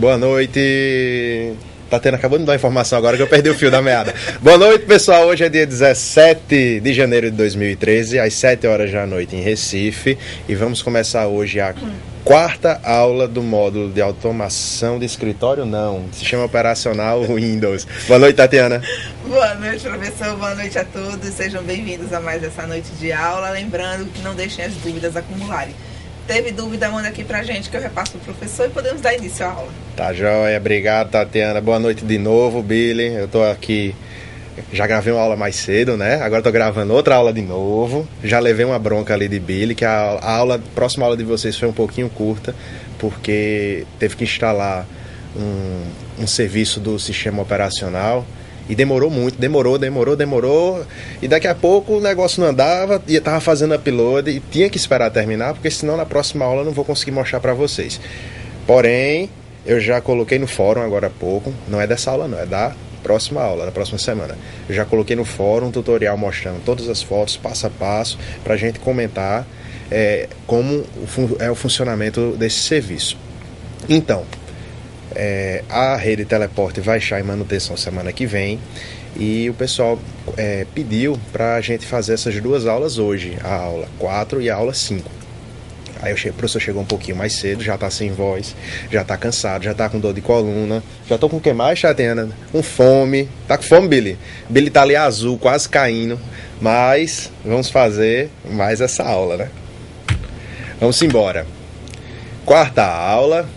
Boa noite. Tatiana acabou de me dar uma informação agora que eu perdi o fio da meada. Boa noite, pessoal. Hoje é dia 17 de janeiro de 2013, às 7 horas da noite em Recife. E vamos começar hoje a quarta aula do módulo de automação de escritório, não, sistema operacional Windows. Boa noite, Tatiana. Boa noite, professor. Boa noite a todos. Sejam bem-vindos a mais essa noite de aula. Lembrando que não deixem as dúvidas acumularem. Teve dúvida, manda aqui pra gente que eu repasso pro professor e podemos dar início à aula. Tá joia, obrigado, Tatiana. Boa noite de novo, Billy. Eu tô aqui, já gravei uma aula mais cedo, né? Agora tô gravando outra aula de novo. Já levei uma bronca ali de Billy, que a próxima aula de vocês foi um pouquinho curta, porque teve que instalar um serviço do sistema operacional. E demorou muito, demorou. E daqui a pouco o negócio não andava, e eu tava fazendo upload e tinha que esperar terminar, porque senão na próxima aula eu não vou conseguir mostrar para vocês. Porém, eu já coloquei no fórum agora há pouco, não é dessa aula não, é da próxima aula, da próxima semana. Eu já coloquei no fórum um tutorial mostrando todas as fotos, passo a passo, pra gente comentar como é o funcionamento desse serviço. Então, a rede Teleporte vai estar em manutenção semana que vem e o pessoal pediu para a gente fazer essas duas aulas hoje, a aula 4 e a aula 5. Aí o professor chegou um pouquinho mais cedo, já está sem voz, já está cansado, já está com dor de coluna, já estou com o que mais, Tatiana? Com fome. Tá com fome, Billy? Billy tá ali azul, quase caindo, mas vamos fazer mais essa aula, né? Vamos embora. Quarta aula.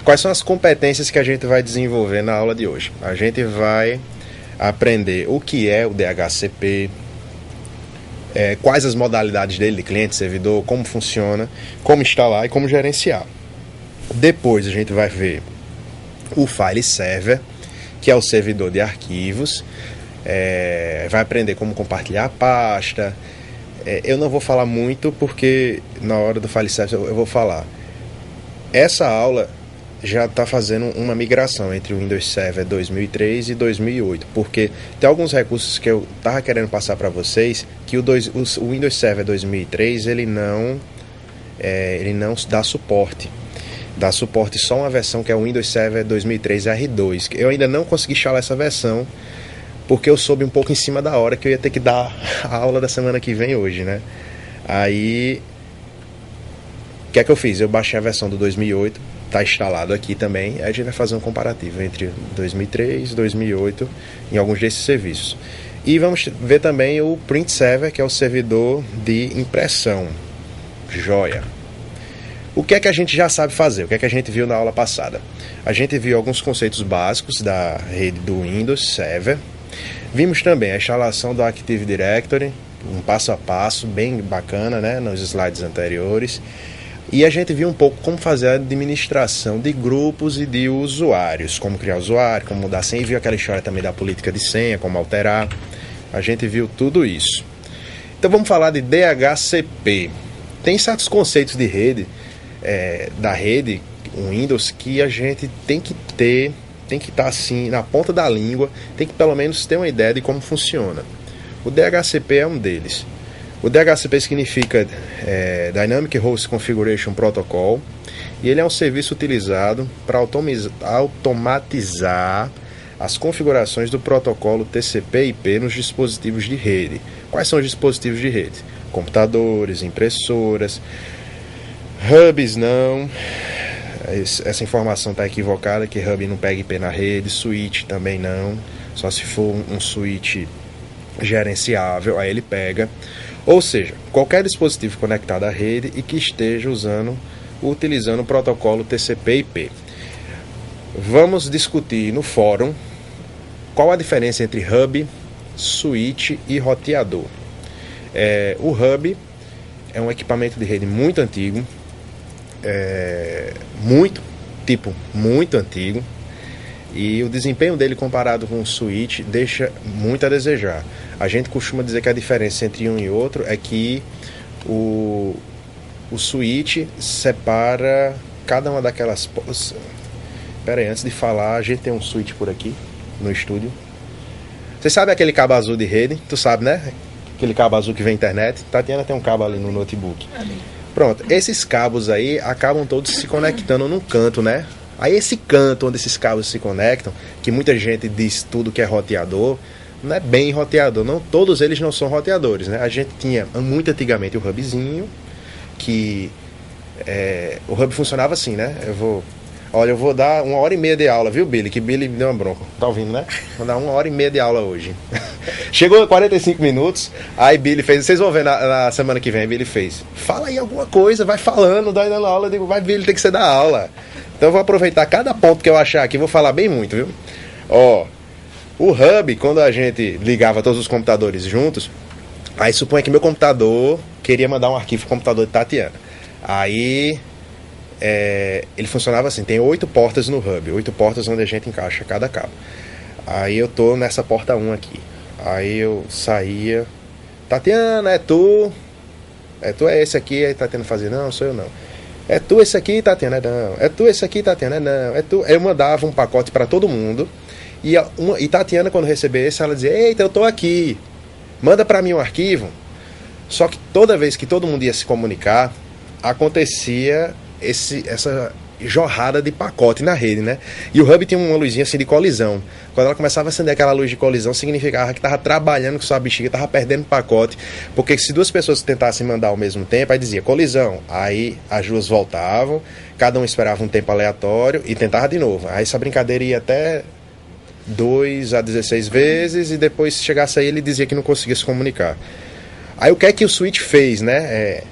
Quais são as competências que a gente vai desenvolver na aula de hoje? A gente vai aprender o que é o DHCP, quais as modalidades dele, de cliente, servidor, como funciona, como instalar e como gerenciar. Depois a gente vai ver o File Server, que é o servidor de arquivos, vai aprender como compartilhar a pasta. Eu não vou falar muito porque na hora do File Server eu vou falar. Essa aula já está fazendo uma migração entre o Windows Server 2003 e 2008, porque tem alguns recursos que eu estava querendo passar para vocês, que o Windows Server 2003 ele não dá suporte. Dá suporte só uma versão que é o Windows Server 2003 R2. Eu ainda não consegui instalar essa versão, porque eu soube um pouco em cima da hora que eu ia ter que dar a aula da semana que vem hoje, né? Aí, o que é que eu fiz? Eu baixei a versão do 2008, está instalado aqui também. Aí a gente vai fazer um comparativo entre 2003 e 2008 em alguns desses serviços. E vamos ver também o Print Server, que é o servidor de impressão. Joia! O que é que a gente já sabe fazer? O que é que a gente viu na aula passada? A gente viu alguns conceitos básicos da rede do Windows Server. Vimos também a instalação do Active Directory, um passo a passo bem bacana, né, nos slides anteriores. E a gente viu um pouco como fazer a administração de grupos e de usuários, como criar usuário, como mudar senha, e viu aquela história também da política de senha, como alterar. A gente viu tudo isso. Então vamos falar de DHCP. Tem certos conceitos de rede, da rede Windows, que a gente tem que estar assim na ponta da língua, tem que pelo menos ter uma ideia de como funciona. O DHCP é um deles. O DHCP significa Dynamic Host Configuration Protocol, e ele é um serviço utilizado para automatizar as configurações do protocolo TCP/IP nos dispositivos de rede. Quais são os dispositivos de rede? Computadores, impressoras, hubs não. Essa informação está equivocada, que hub não pega IP na rede, switch também não, só se for um switch gerenciável, aí ele pega. Ou seja, qualquer dispositivo conectado à rede e que esteja utilizando o protocolo TCP/IP. Vamos discutir no fórum qual a diferença entre hub, switch e roteador. O hub é um equipamento de rede muito antigo, muito antigo, e o desempenho dele comparado com o switch deixa muito a desejar. A gente costuma dizer que a diferença entre um e outro é que o switch separa cada uma daquelas... Espera aí, antes de falar, a gente tem um switch por aqui no estúdio. Você sabe aquele cabo azul de rede? Tu sabe, né? Aquele cabo azul que vem internet. Tatiana tem um cabo ali no notebook. Pronto, esses cabos aí acabam todos se conectando num canto, né? Aí esse canto onde esses cabos se conectam, que muita gente diz tudo que é roteador, não é bem roteador, não, todos eles não são roteadores, né? A gente tinha muito antigamente o hubzinho, que o hub funcionava assim, né? Eu vou dar 1h30 de aula, viu, Billy? Que Billy me deu uma bronca. Tá ouvindo, né? Vou dar 1h30 de aula hoje. Chegou a 45 minutos, aí Billy fez. Vocês vão ver na semana que vem, Billy fez. Fala aí alguma coisa, vai falando, daí dando aula. Eu digo, vai, Billy, tem que ser da aula. Então eu vou aproveitar cada ponto que eu achar aqui, vou falar bem muito, viu? Ó, o hub, quando a gente ligava todos os computadores juntos, aí suponha que meu computador queria mandar um arquivo pro computador de Tatiana. Aí ele funcionava assim, tem 8 portas no hub, 8 portas onde a gente encaixa cada cabo. Aí eu tô nessa porta 1 aqui. Aí eu saía, Tatiana, é tu é esse aqui, aí Tatiana fazia, não, sou eu não. É tu esse aqui, Tatiana, não. É tu esse aqui, Tatiana, não. É tu. Eu mandava um pacote para todo mundo e Tatiana, quando recebesse, ela dizia, eita, eu tô aqui, manda para mim um arquivo. Só que toda vez que todo mundo ia se comunicar, acontecia essa jorrada de pacote na rede, né? E o hub tinha uma luzinha assim de colisão. Quando ela começava a acender aquela luz de colisão, significava que estava trabalhando com sua bexiga, estava perdendo pacote, porque se duas pessoas tentassem mandar ao mesmo tempo, aí dizia colisão, aí as duas voltavam, cada um esperava um tempo aleatório e tentava de novo. Aí essa brincadeira ia até 2 a 16 vezes e depois se chegasse aí ele dizia que não conseguia se comunicar. Aí o que é que o Switch fez, né?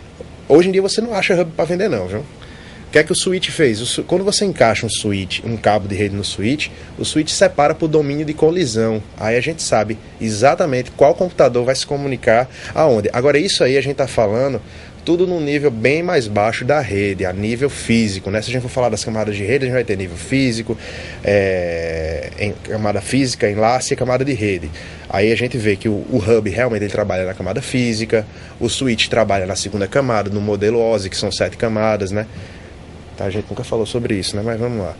Hoje em dia você não acha hub para vender não, viu? O que é que o switch fez? Quando você encaixa um cabo de rede no switch, o switch separa por domínio de colisão. Aí a gente sabe exatamente qual computador vai se comunicar aonde. Agora isso aí a gente está falando tudo num nível bem mais baixo da rede, a nível físico, né? Se a gente for falar das camadas de rede, a gente vai ter nível físico, camada física, enlace e camada de rede. Aí a gente vê que o hub realmente ele trabalha na camada física, o switch trabalha na segunda camada, no modelo OSI, que são 7 camadas, né? A gente nunca falou sobre isso, né? Mas vamos lá.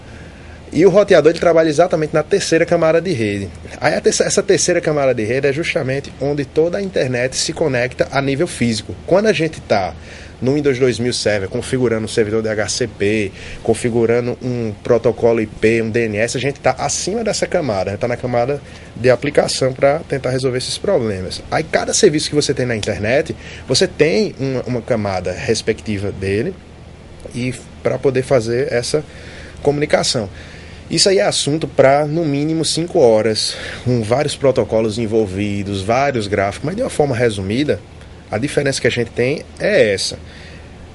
E o roteador ele trabalha exatamente na terceira camada de rede. Aí essa terceira camada de rede é justamente onde toda a internet se conecta a nível físico. Quando a gente está no Windows 2000 Server configurando um servidor DHCP, configurando um protocolo IP, um DNS, a gente está acima dessa camada, está na camada de aplicação para tentar resolver esses problemas. Aí cada serviço que você tem na internet, você tem uma camada respectiva dele e para poder fazer essa comunicação. Isso aí é assunto para no mínimo 5 horas, com vários protocolos envolvidos, vários gráficos, mas de uma forma resumida, a diferença que a gente tem é essa.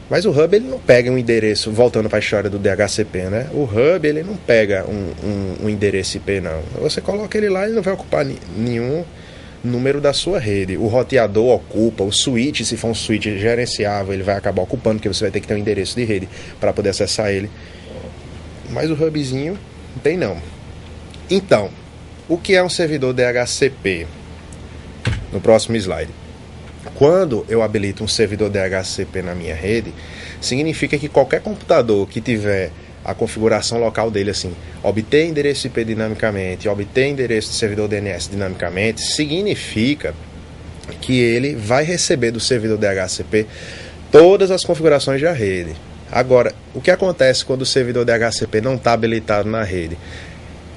Mas o hub ele não pega um endereço, voltando para a história do DHCP, né? O hub ele não pega um endereço IP, não. Você coloca ele lá e não vai ocupar nenhum número da sua rede. O roteador ocupa, o switch, se for um switch gerenciável, ele vai acabar ocupando, porque você vai ter que ter um endereço de rede para poder acessar ele. Mas o hubzinho não tem não. Então, o que é um servidor DHCP? No próximo slide. Quando eu habilito um servidor DHCP na minha rede, significa que qualquer computador que tiver a configuração local dele assim, obter endereço IP dinamicamente, obter endereço de servidor DNS dinamicamente, significa que ele vai receber do servidor DHCP todas as configurações da rede. Agora, o que acontece quando o servidor DHCP não está habilitado na rede?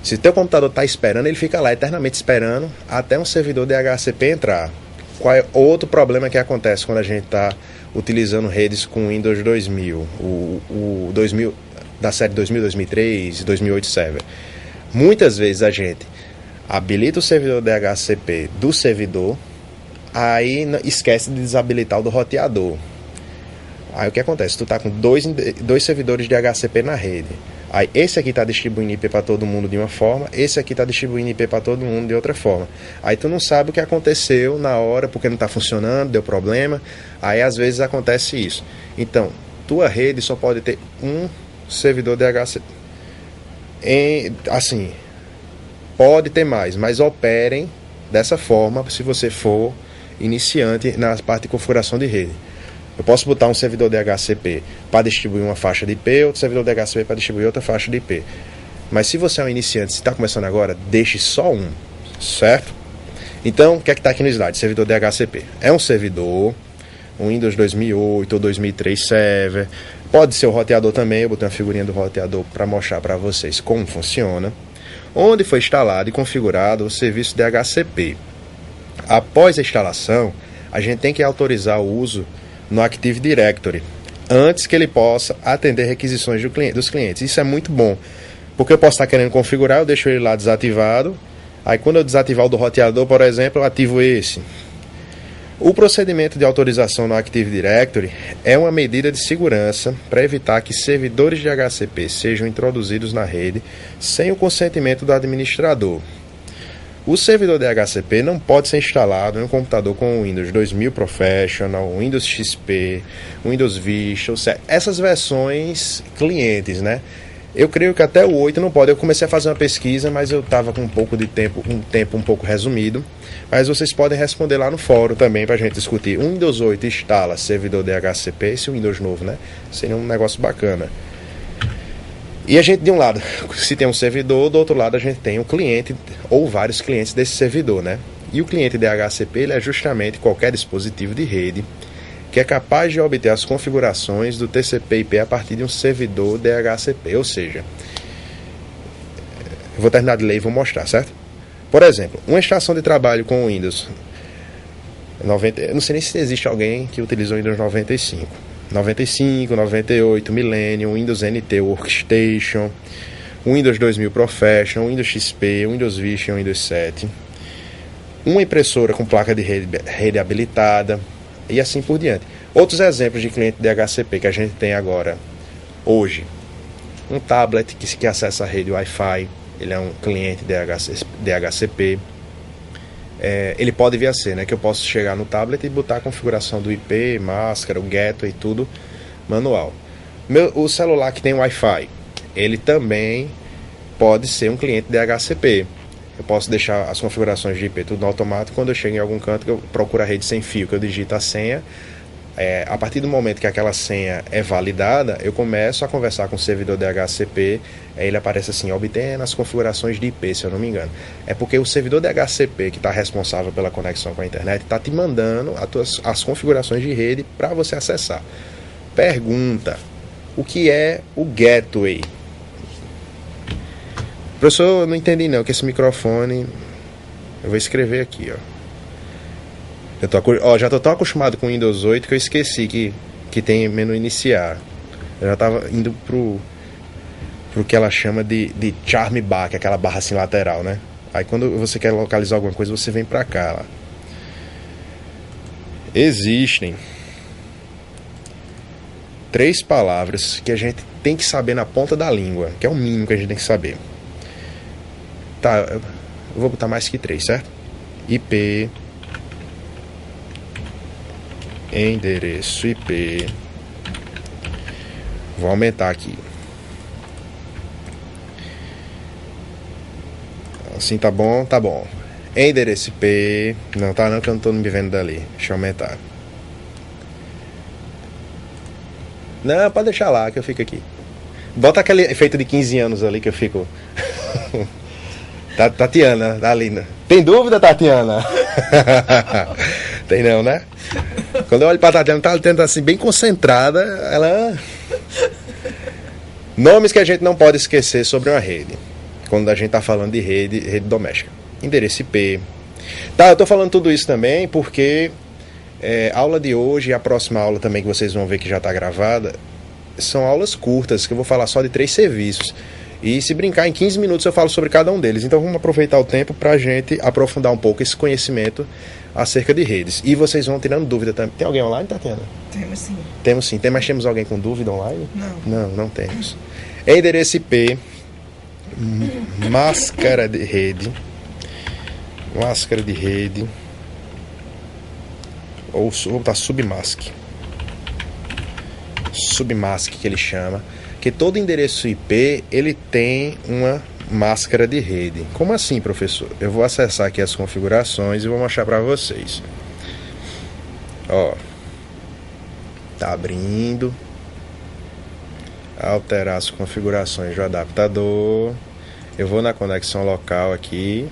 Se o teu computador está esperando, ele fica lá eternamente esperando até um servidor DHCP entrar. Qual é outro problema que acontece quando a gente está utilizando redes com Windows 2000, o 2000 da série 2000, 2003, 2008 Server? Muitas vezes a gente habilita o servidor DHCP do servidor, aí esquece de desabilitar o do roteador. Aí o que acontece? Tu tá com dois servidores de DHCP na rede. Aí esse aqui está distribuindo IP para todo mundo de uma forma, esse aqui está distribuindo IP para todo mundo de outra forma. Aí tu não sabe o que aconteceu na hora, porque não está funcionando, deu problema. Aí às vezes acontece isso. Então, tua rede só pode ter um servidor DHCP. Assim, pode ter mais, mas operem dessa forma se você for iniciante na parte de configuração de rede. Eu posso botar um servidor DHCP para distribuir uma faixa de IP, outro servidor DHCP para distribuir outra faixa de IP. Mas se você é um iniciante, se está começando agora, deixe só um, certo? Então, o que é que está aqui no slide? Servidor DHCP. É um servidor um Windows 2008 ou 2003 Server. Pode ser o roteador também, eu botei uma figurinha do roteador para mostrar para vocês como funciona. Onde foi instalado e configurado o serviço DHCP. Após a instalação, a gente tem que autorizar o uso no Active Directory, antes que ele possa atender requisições dos clientes. Isso é muito bom, porque eu posso estar querendo configurar, eu deixo ele lá desativado, aí quando eu desativar o do roteador, por exemplo, eu ativo esse. O procedimento de autorização no Active Directory é uma medida de segurança para evitar que servidores de DHCP sejam introduzidos na rede sem o consentimento do administrador. O servidor DHCP não pode ser instalado em um computador com o Windows 2000 Professional, Windows XP, Windows Vista, essas versões clientes, né? Eu creio que até o 8 não pode. Eu comecei a fazer uma pesquisa, mas eu estava com um tempo um pouco resumido. Mas vocês podem responder lá no fórum também para a gente discutir. O Windows 8 instala servidor DHCP, esse Windows novo, né? Seria um negócio bacana. E a gente, de um lado, se tem um servidor, do outro lado a gente tem um cliente ou vários clientes desse servidor, né? E o cliente DHCP ele é justamente qualquer dispositivo de rede que é capaz de obter as configurações do TCP/IP a partir de um servidor DHCP. Ou seja, eu vou terminar de ler e vou mostrar, certo? Por exemplo, uma estação de trabalho com o Windows 90, eu não sei nem se existe alguém que utiliza o Windows 95, 98, Millennium, Windows NT Workstation, Windows 2000 Professional, Windows XP, Windows Vista e Windows 7, uma impressora com placa de rede habilitada e assim por diante. Outros exemplos de cliente DHCP que a gente tem agora, hoje, um tablet que acessa a rede Wi-Fi, ele é um cliente DHCP. Ele pode vir a ser, né, que eu posso chegar no tablet e botar a configuração do IP, máscara, o gateway, tudo manual. O celular que tem Wi-Fi, ele também pode ser um cliente DHCP. Eu posso deixar as configurações de IP tudo no automático. Quando eu chego em algum canto, que eu procuro a rede sem fio, que eu digito a senha. A partir do momento que aquela senha é validada, eu começo a conversar com o servidor DHCP. Ele aparece assim, obtendo as configurações de IP, se eu não me engano. É porque o servidor DHCP, que está responsável pela conexão com a internet, está te mandando as configurações de rede para você acessar. Pergunta: o que é o gateway? Professor, eu não entendi não, que esse microfone... Eu vou escrever aqui, ó. Já tô tão acostumado com o Windows 8 que eu esqueci que tem menu iniciar. Eu já tava indo pro que ela chama de charm bar, que é aquela barra assim lateral, né? Aí quando você quer localizar alguma coisa, você vem pra cá, lá. Existem 3 palavras que a gente tem que saber na ponta da língua, que é o mínimo que a gente tem que saber. Tá, eu vou botar mais que 3, certo? IP, endereço IP. Vou aumentar aqui. Assim tá bom? Tá bom. Endereço IP. Não, tá não, que eu não tô me vendo dali. Deixa eu aumentar. Não, pode deixar lá que eu fico aqui. Bota aquele efeito de 15 anos ali que eu fico... Tatiana, ali. Tem dúvida, Tatiana? Tem não, né? Quando eu olho pra Tatiana, tá tentando assim, bem concentrada, ela... Nomes que a gente não pode esquecer sobre uma rede. Quando a gente tá falando de rede doméstica. Endereço IP. Tá, eu tô falando tudo isso também porque a aula de hoje e a próxima aula também, que vocês vão ver que já tá gravada, são aulas curtas, que eu vou falar só de 3 serviços. E se brincar, em 15 minutos eu falo sobre cada um deles. Então vamos aproveitar o tempo para a gente aprofundar um pouco esse conhecimento acerca de redes. E vocês vão tirando dúvida também. Tem alguém online, Tatiana? Temos sim. Temos sim. Mas temos alguém com dúvida online? Não. Não temos. Endereço IP, máscara de rede, ou vou botar submask que ele chama. Que todo endereço IP, ele tem uma máscara de rede. Como assim, professor? Eu vou acessar aqui as configurações e vou mostrar para vocês. Ó, tá abrindo. Alterar as configurações do adaptador. Eu vou na conexão local aqui.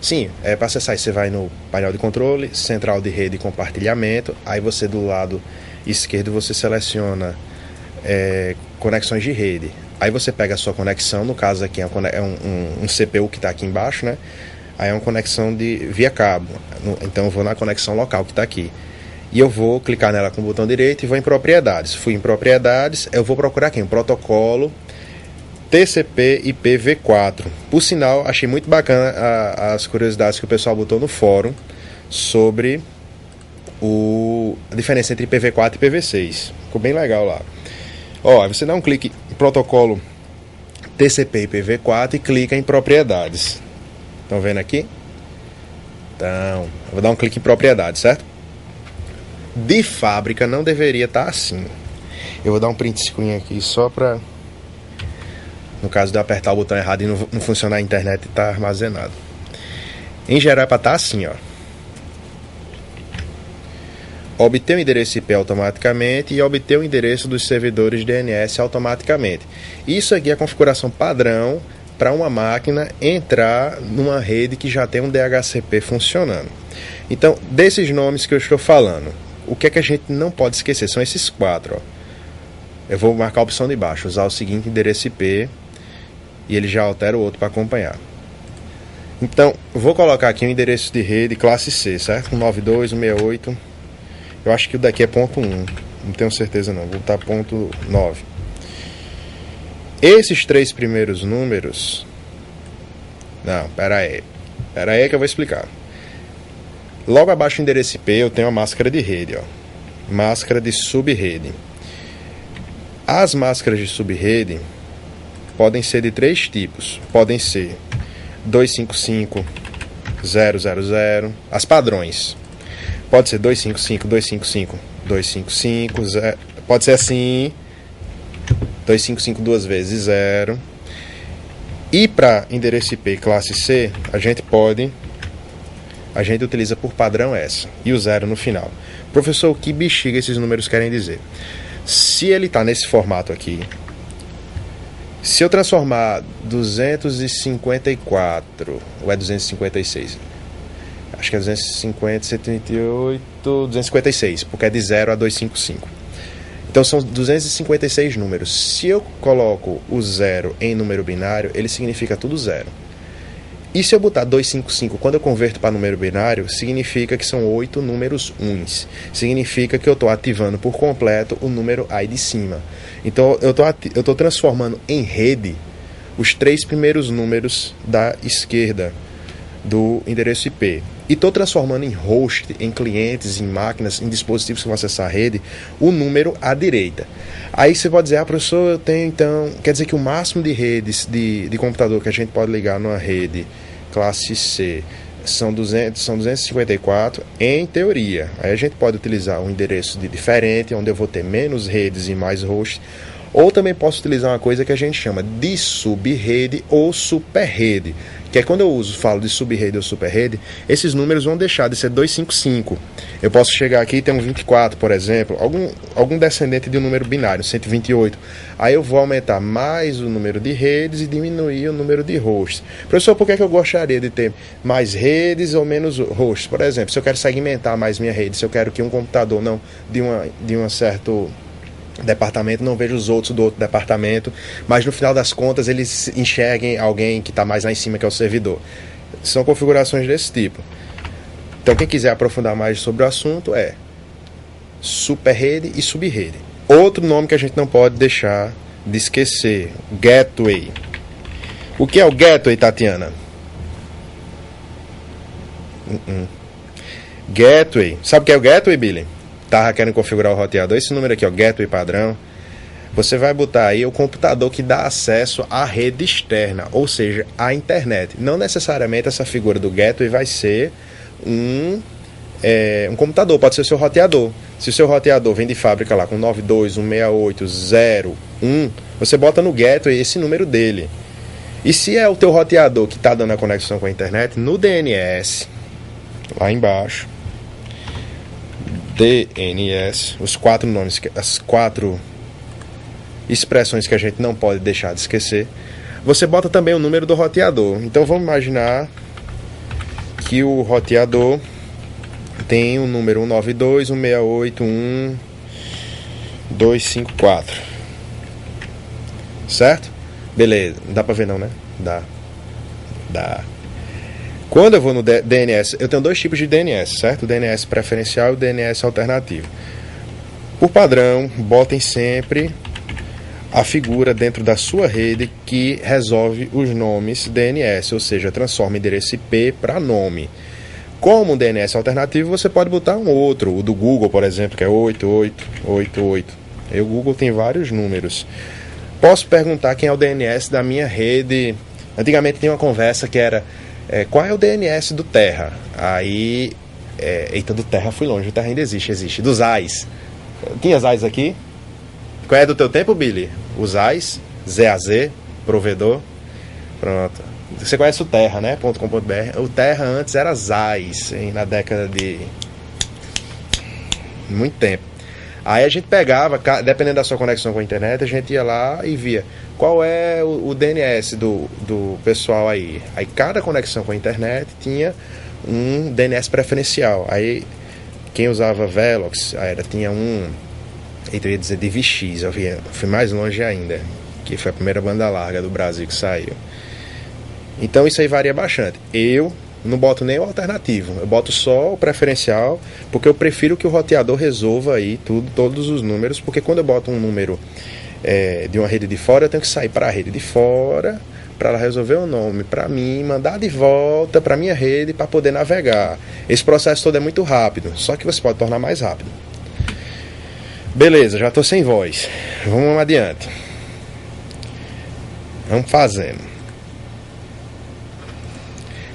Sim, para acessar isso, você vai no painel de controle, central de rede e compartilhamento. Aí você do lado esquerdo você seleciona conexões de rede. Aí você pega a sua conexão, no caso aqui é um CPU que está aqui embaixo, né? Aí é uma conexão via cabo. Então eu vou na conexão local que está aqui. E eu vou clicar nela com o botão direito e vou em propriedades. Fui em propriedades, eu vou procurar aqui um protocolo TCP IPv4. Por sinal, achei muito bacana as curiosidades que o pessoal botou no fórum sobre a diferença entre IPv4 e IPv6. Ficou bem legal lá. Ó, você dá um clique em protocolo TCP IPv4 e clica em propriedades. Estão vendo aqui? Então, eu vou dar um clique em propriedades, certo? De fábrica não deveria estar assim. Eu vou dar um print screen aqui só para, no caso de eu apertar o botão errado e não funcionar a internet e estar armazenado. Em geral é para estar assim, ó. Obter o endereço IP automaticamente e obter o endereço dos servidores DNS automaticamente. Isso aqui é a configuração padrão para uma máquina entrar numa rede que já tem um DHCP funcionando. Então, desses nomes que eu estou falando, o que é que a gente não pode esquecer? São esses 4. Ó. Eu vou marcar a opção de baixo, usar o seguinte endereço IP e ele já altera o outro para acompanhar. Então, vou colocar aqui um endereço de rede classe C, certo? 192.168. Eu acho que o daqui é ponto 1. Não tenho certeza não. Vou botar ponto 9. Esses 3 primeiros números... Não, pera aí que eu vou explicar. Logo abaixo do endereço IP eu tenho a máscara de rede, ó. Máscara de subrede. As máscaras de subrede podem ser de 3 tipos. Podem ser 255.0.0.0, as padrões. Pode ser 255.255.255, pode ser assim, 255 duas vezes 0. E para endereço IP classe C, a gente utiliza por padrão essa, e o 0 no final. Professor, o que bexiga esses números querem dizer? Se ele está nesse formato aqui, se eu transformar 254, ou é 256? Acho que é 250, 78, 256, porque é de 0 a 255. Então são 256 números. Se eu coloco o 0 em número binário, ele significa tudo 0. E se eu botar 255, quando eu converto para número binário, significa que são 8 números uns. Significa que eu estou ativando por completo o número aí de cima. Então eu estou transformando em rede os 3 primeiros números da esquerda do endereço IP. E estou transformando em host, em clientes, em máquinas, em dispositivos que vão acessar a rede, o número à direita. Aí você pode dizer, professor, eu tenho então... Quer dizer que o máximo de redes de computador que a gente pode ligar numa rede classe C são 254 em teoria. Aí a gente pode utilizar um endereço diferente, onde eu vou ter menos redes e mais hosts. Ou também posso utilizar uma coisa que a gente chama de subrede ou superrede, que é quando eu falo de subrede ou superrede, esses números vão deixar de ser 255. Eu posso chegar aqui e ter um 24, por exemplo, algum descendente de um número binário, 128. Aí eu vou aumentar mais o número de redes e diminuir o número de hosts. Professor, por que eu gostaria de ter mais redes ou menos hosts? Por exemplo, se eu quero segmentar mais minha rede, se eu quero que um computador não de um certo departamento não veja os outros do outro departamento, mas no final das contas eles enxerguem alguém que está mais lá em cima, que é o servidor. São configurações desse tipo. Então quem quiser aprofundar mais sobre o assunto é superrede e subrede. Outro nome que a gente não pode deixar de esquecer, gateway. O que é o gateway, Tatiana? Gateway. Sabe o que é o gateway, Billy? Tá querendo configurar o roteador, esse número aqui, ó, gateway padrão, você vai botar aí o computador que dá acesso à rede externa, ou seja, à internet. Não necessariamente essa figura do gateway vai ser um computador, pode ser o seu roteador. Se o seu roteador vem de fábrica lá com 92.168.0.1, você bota no gateway esse número dele. E se é o teu roteador que está dando a conexão com a internet, no DNS, lá embaixo, DNS, os 4 nomes, as 4 expressões que a gente não pode deixar de esquecer, você bota também o número do roteador. Então vamos imaginar que o roteador tem o número 192, 168, 1254. Certo? Beleza. Não dá pra ver não, né? Dá. Quando eu vou no DNS, eu tenho dois tipos de DNS, certo? O DNS preferencial e o DNS alternativo. Por padrão, botem sempre a figura dentro da sua rede que resolve os nomes DNS, ou seja, transforma endereço IP para nome. Como um DNS alternativo, você pode botar um outro, o do Google, por exemplo, que é 8888. E o Google tem vários números. Posso perguntar quem é o DNS da minha rede. Antigamente tinha uma conversa que era qual é o DNS do Terra? Aí, eita, do Terra fui longe, o Terra ainda existe. Dos AIS. Tinha AIS aqui? Qual é do teu tempo, Billy? Os AIS, ZAZ, provedor. Pronto. Você conhece o Terra, né? .com.br. O Terra antes era ZAIS, na década de... muito tempo. Aí a gente pegava, dependendo da sua conexão com a internet, a gente ia lá e via qual é o DNS do pessoal aí. Aí cada conexão com a internet tinha um DNS preferencial. Aí quem usava Velox, tinha um... eu ia dizer DVX, eu fui mais longe ainda, que foi a primeira banda larga do Brasil que saiu. Então isso aí varia bastante. Eu não boto nem o alternativo, eu boto só o preferencial, porque eu prefiro que o roteador resolva aí todos os números, porque quando eu boto um número de uma rede de fora, eu tenho que sair para a rede de fora, para ela resolver o nome, para mim, mandar de volta para a minha rede para poder navegar. Esse processo todo é muito rápido, só que você pode tornar mais rápido. Beleza, já estou sem voz. Vamos adiante. Vamos fazendo.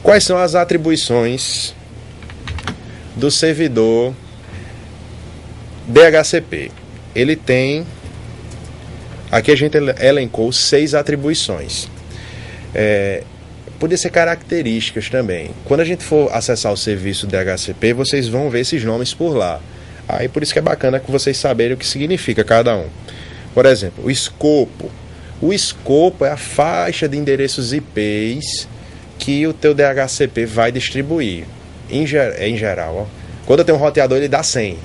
Quais são as atribuições do servidor DHCP? Ele tem... aqui a gente elencou 6 atribuições. Podia ser características também. Quando a gente for acessar o serviço DHCP, vocês vão ver esses nomes por lá. Aí por isso que é bacana que vocês saberem o que significa cada um. Por exemplo, o escopo. O escopo é a faixa de endereços IPs que o teu DHCP vai distribuir. Em geral, quando eu tenho um roteador, ele dá 100.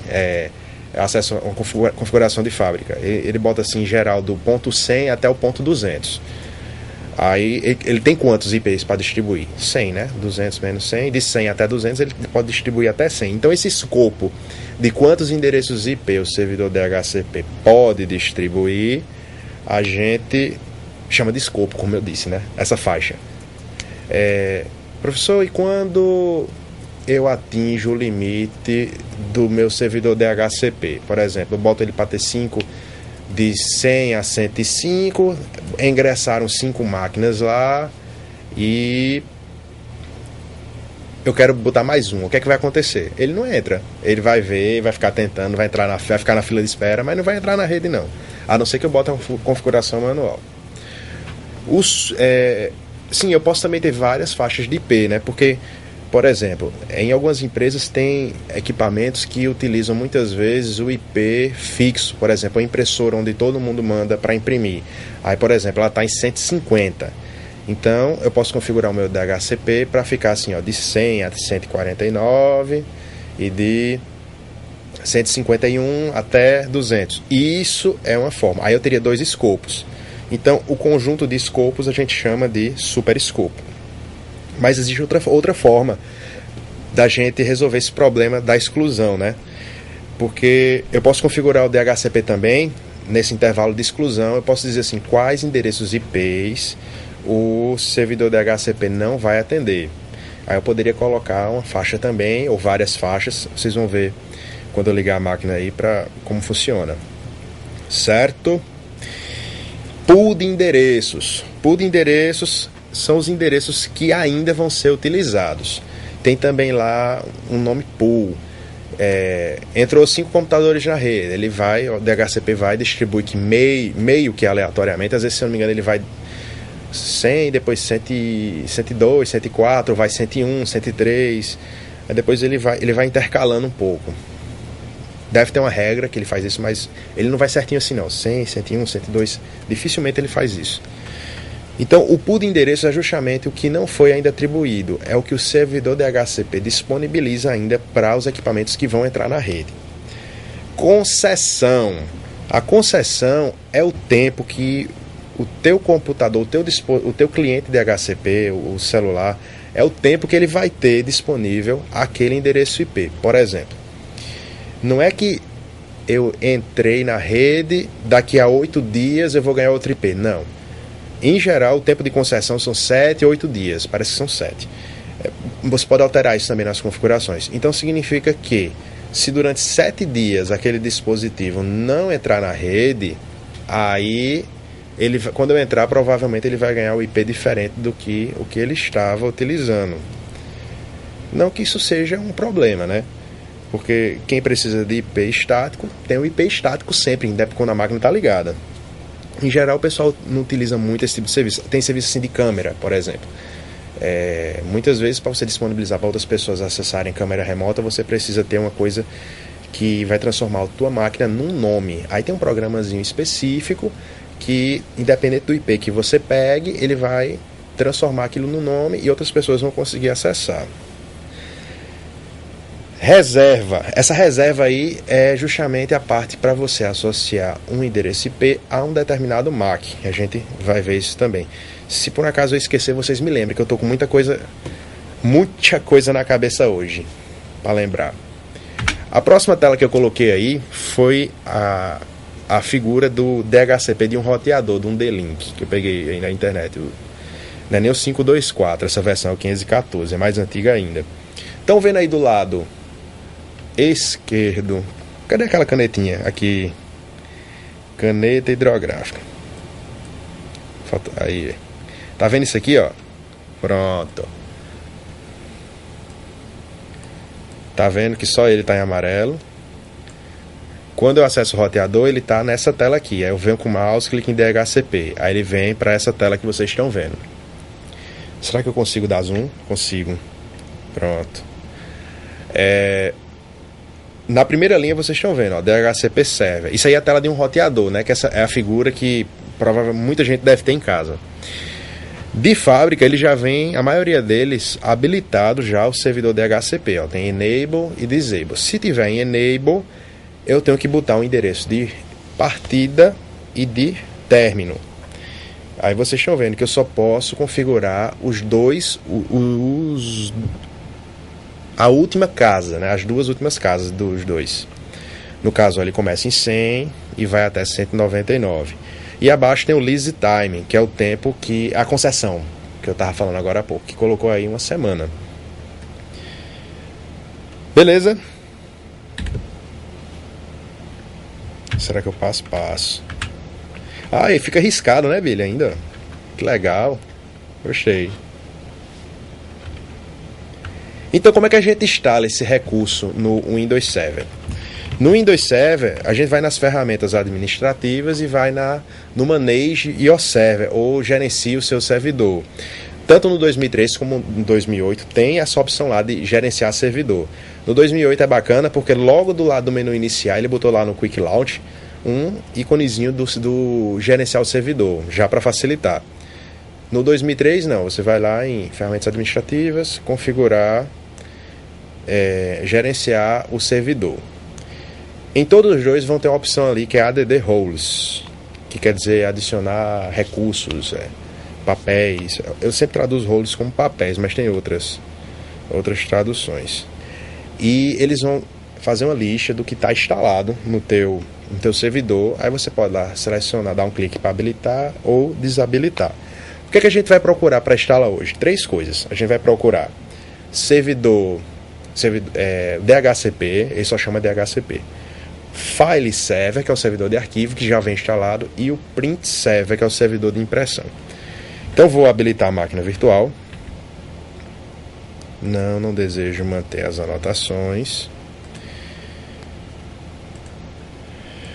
Acesso a uma configuração de fábrica. Ele bota assim, em geral, do ponto 100 até o ponto 200. Aí ele tem quantos IPs para distribuir? 100, né? 200 menos 100. De 100 até 200 ele pode distribuir até 100. Então esse escopo de quantos endereços IP o servidor DHCP pode distribuir, a gente chama de escopo, como eu disse, né? Essa faixa. Professor, e quando eu atinjo o limite do meu servidor DHCP? Por exemplo, eu boto ele para ter 5... de 100 a 105, ingressaram 5 máquinas lá e eu quero botar mais um. O que é que vai acontecer? Ele não entra. Ele vai ver, vai ficar tentando, vai ficar na fila de espera, mas não vai entrar na rede não. A não ser que eu bote uma configuração manual. Sim, eu posso também ter várias faixas de IP, né? Porque, por exemplo, em algumas empresas tem equipamentos que utilizam muitas vezes o IP fixo. Por exemplo, a impressora onde todo mundo manda para imprimir. Aí, por exemplo, ela está em 150. Então, eu posso configurar o meu DHCP para ficar assim, ó, de 100 a 149 e de 151 até 200. Isso é uma forma. Aí eu teria 2 escopos. Então, o conjunto de escopos a gente chama de super escopo. Mas existe outra forma da gente resolver esse problema da exclusão, né? Porque eu posso configurar o DHCP também, nesse intervalo de exclusão, eu posso dizer assim, quais endereços IPs o servidor DHCP não vai atender. Aí eu poderia colocar uma faixa também, ou várias faixas, vocês vão ver quando eu ligar a máquina aí para como funciona. Certo? Pool de endereços. Pool de endereços são os endereços que ainda vão ser utilizados. Tem também lá um nome pool. Entrou 5 computadores na rede. O DHCP vai distribuir que meio que aleatoriamente. Às vezes, se eu não me engano, ele vai 100, depois 102, 104, vai 101, 103. Aí depois ele vai intercalando um pouco. Deve ter uma regra que ele faz isso, mas ele não vai certinho assim não. 100, 101, 102. Dificilmente ele faz isso. Então, o pool de endereço é justamente o que não foi ainda atribuído, é o que o servidor DHCP disponibiliza ainda para os equipamentos que vão entrar na rede. Concessão. A concessão é o tempo que o teu computador, o teu cliente DHCP, o celular, é o tempo que ele vai ter disponível aquele endereço IP. Por exemplo, não é que eu entrei na rede, daqui a 8 dias eu vou ganhar outro IP. Não. Em geral, o tempo de concessão são 7 ou 8 dias. Parece que são 7. Você pode alterar isso também nas configurações. Então, significa que se durante 7 dias aquele dispositivo não entrar na rede, aí, quando eu entrar, provavelmente ele vai ganhar o IP diferente do que o que ele estava utilizando. Não que isso seja um problema, né? Porque quem precisa de IP estático, tem o IP estático sempre, independente quando a máquina está ligada. Em geral, o pessoal não utiliza muito esse tipo de serviço. Tem serviço assim de câmera, por exemplo. Muitas vezes, para você disponibilizar para outras pessoas acessarem câmera remota, você precisa ter uma coisa que vai transformar a tua máquina num nome. Aí tem um programazinho específico que, independente do IP que você pegue, ele vai transformar aquilo num nome e outras pessoas vão conseguir acessar. Reserva. Essa reserva aí é justamente a parte para você associar um endereço IP a um determinado MAC. A gente vai ver isso também. Se por acaso eu esquecer, vocês me lembrem que eu estou com muita coisa na cabeça hoje para lembrar. A próxima tela que eu coloquei aí foi a figura do DHCP de um roteador, de um D-Link, que eu peguei aí na internet. Não é nem o 524, essa versão é o 514, é mais antiga ainda. Estão vendo aí do lado esquerdo, cadê aquela canetinha? Aqui, caneta hidrográfica. Aí, tá vendo isso aqui, ó? Pronto. Tá vendo que só ele tá em amarelo? Quando eu acesso o roteador, ele tá nessa tela aqui. Aí eu venho com o mouse, clico em DHCP. Aí ele vem para essa tela que vocês estão vendo. Será que eu consigo dar zoom? Consigo. Pronto. Na primeira linha vocês estão vendo, ó, DHCP Server. Isso aí é a tela de um roteador, né? Que essa é a figura que provavelmente muita gente deve ter em casa. De fábrica, ele já vem, a maioria deles, habilitado já o servidor DHCP. Ó, tem Enable e Disable. Se tiver em Enable, eu tenho que botar um endereço de partida e de término. Aí vocês estão vendo que eu só posso configurar os dois, a última casa, né? As duas últimas casas dos dois. No caso, ele começa em 100 e vai até 199. E abaixo tem o lease time, que é o tempo que a concessão, que eu estava falando agora há pouco, que colocou aí uma semana. Beleza? Será que eu passo? Passo. Ah, e fica riscado, né, Billy, ainda? Que legal. Gostei. Então, como é que a gente instala esse recurso no Windows Server? No Windows Server, a gente vai nas ferramentas administrativas e vai no Manage Your Server, ou gerencia o seu servidor. Tanto no 2003 como no 2008 tem essa opção lá de gerenciar servidor. No 2008 é bacana porque logo do lado do menu inicial ele botou lá no Quick Launch um íconezinho do gerenciar o servidor, já para facilitar. No 2003 não, você vai lá em ferramentas administrativas, configurar, gerenciar o servidor. Em todos os dois vão ter uma opção ali que é add roles, que quer dizer adicionar recursos, papéis. Eu sempre traduzo roles como papéis, mas tem outras traduções. E eles vão fazer uma lista do que está instalado no teu servidor. Aí você pode lá selecionar, dar um clique para habilitar ou desabilitar. O que é que a gente vai procurar para instalar hoje? 3 coisas. A gente vai procurar servidor DHCP, ele só chama DHCP. File Server, que é o servidor de arquivo que já vem instalado, e o Print Server, que é o servidor de impressão. Então vou habilitar a máquina virtual. Não desejo manter as anotações.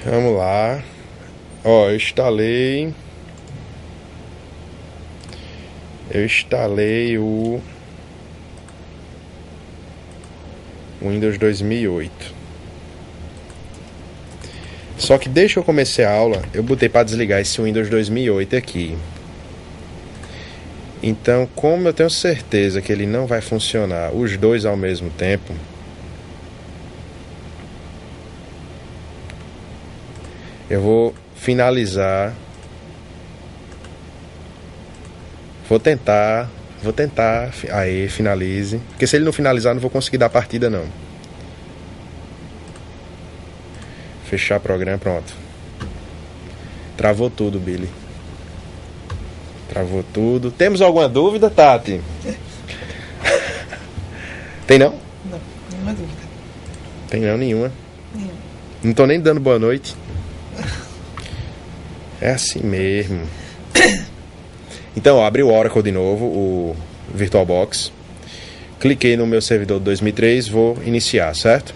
Vamos lá. Ó, eu instalei o Windows 2008. Só que desde que eu comecei a aula, eu botei para desligar esse Windows 2008 aqui. Então, como eu tenho certeza que ele não vai funcionar os dois ao mesmo tempo, eu vou finalizar. Vou tentar. Aí, finalize. Porque se ele não finalizar, eu não vou conseguir dar partida, não. Fechar programa, pronto. Travou tudo, Billy. Travou tudo. Temos alguma dúvida, Tati? Tem não? Não, nenhuma dúvida. Tem não, nenhuma. Nenhuma. Não tô nem dando boa noite. É assim mesmo. Então, ó, abri o Oracle de novo, o VirtualBox. Cliquei no meu servidor de 2003, vou iniciar, certo?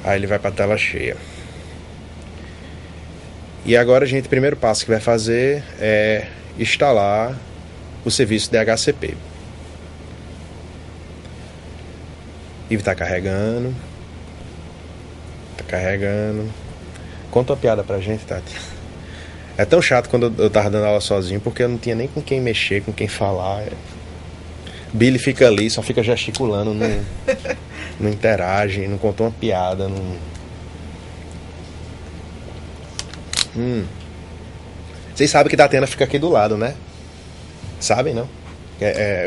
Aí ele vai para a tela cheia. E agora, gente, o primeiro passo que vai fazer é instalar o serviço DHCP. E está carregando. Tá carregando. Conta uma piada pra gente, Tati. É tão chato quando eu tava dando aula sozinho, porque eu não tinha nem com quem mexer, com quem falar. Billy fica ali, só fica gesticulando, não interage, não contou uma piada, não... Vocês sabem que Tatiana fica aqui do lado, né? Sabem, não?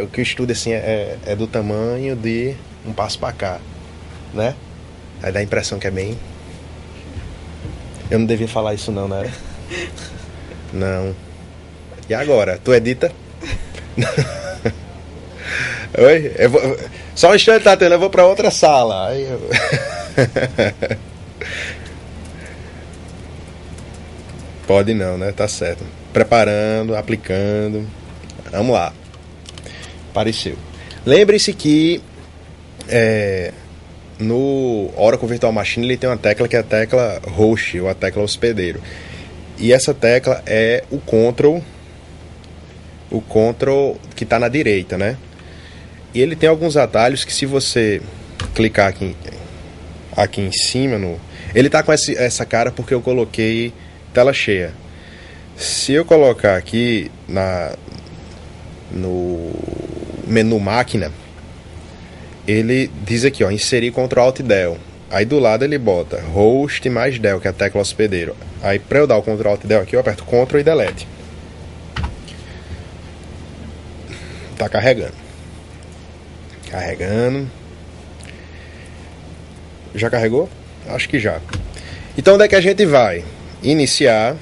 O que eu estudo assim é do tamanho de um passo pra cá, né? Aí dá a impressão que é bem... Eu não devia falar isso não, né? Não. E agora? Tu edita? Oi? Só um instante, Tatiana, eu vou pra outra sala. Aí eu... Pode não, né? Tá certo. Preparando, aplicando. Vamos lá. Apareceu. Lembre-se que no Oracle Virtual Machine ele tem uma tecla que é a tecla host, ou a tecla hospedeiro. E essa tecla é o Ctrl que está na direita, né? E ele tem alguns atalhos que, se você clicar aqui em cima, ele tá com essa cara porque eu coloquei tela cheia. Se eu colocar aqui no menu máquina, ele diz aqui, ó, inserir Ctrl Alt Del. Aí do lado ele bota host mais del, que é a tecla hospedeiro. Aí para eu dar o Ctrl Alt Del aqui, eu aperto Ctrl e Delete. Tá carregando. Carregando. Já carregou? Acho que já. Então onde é que a gente vai? Iniciar.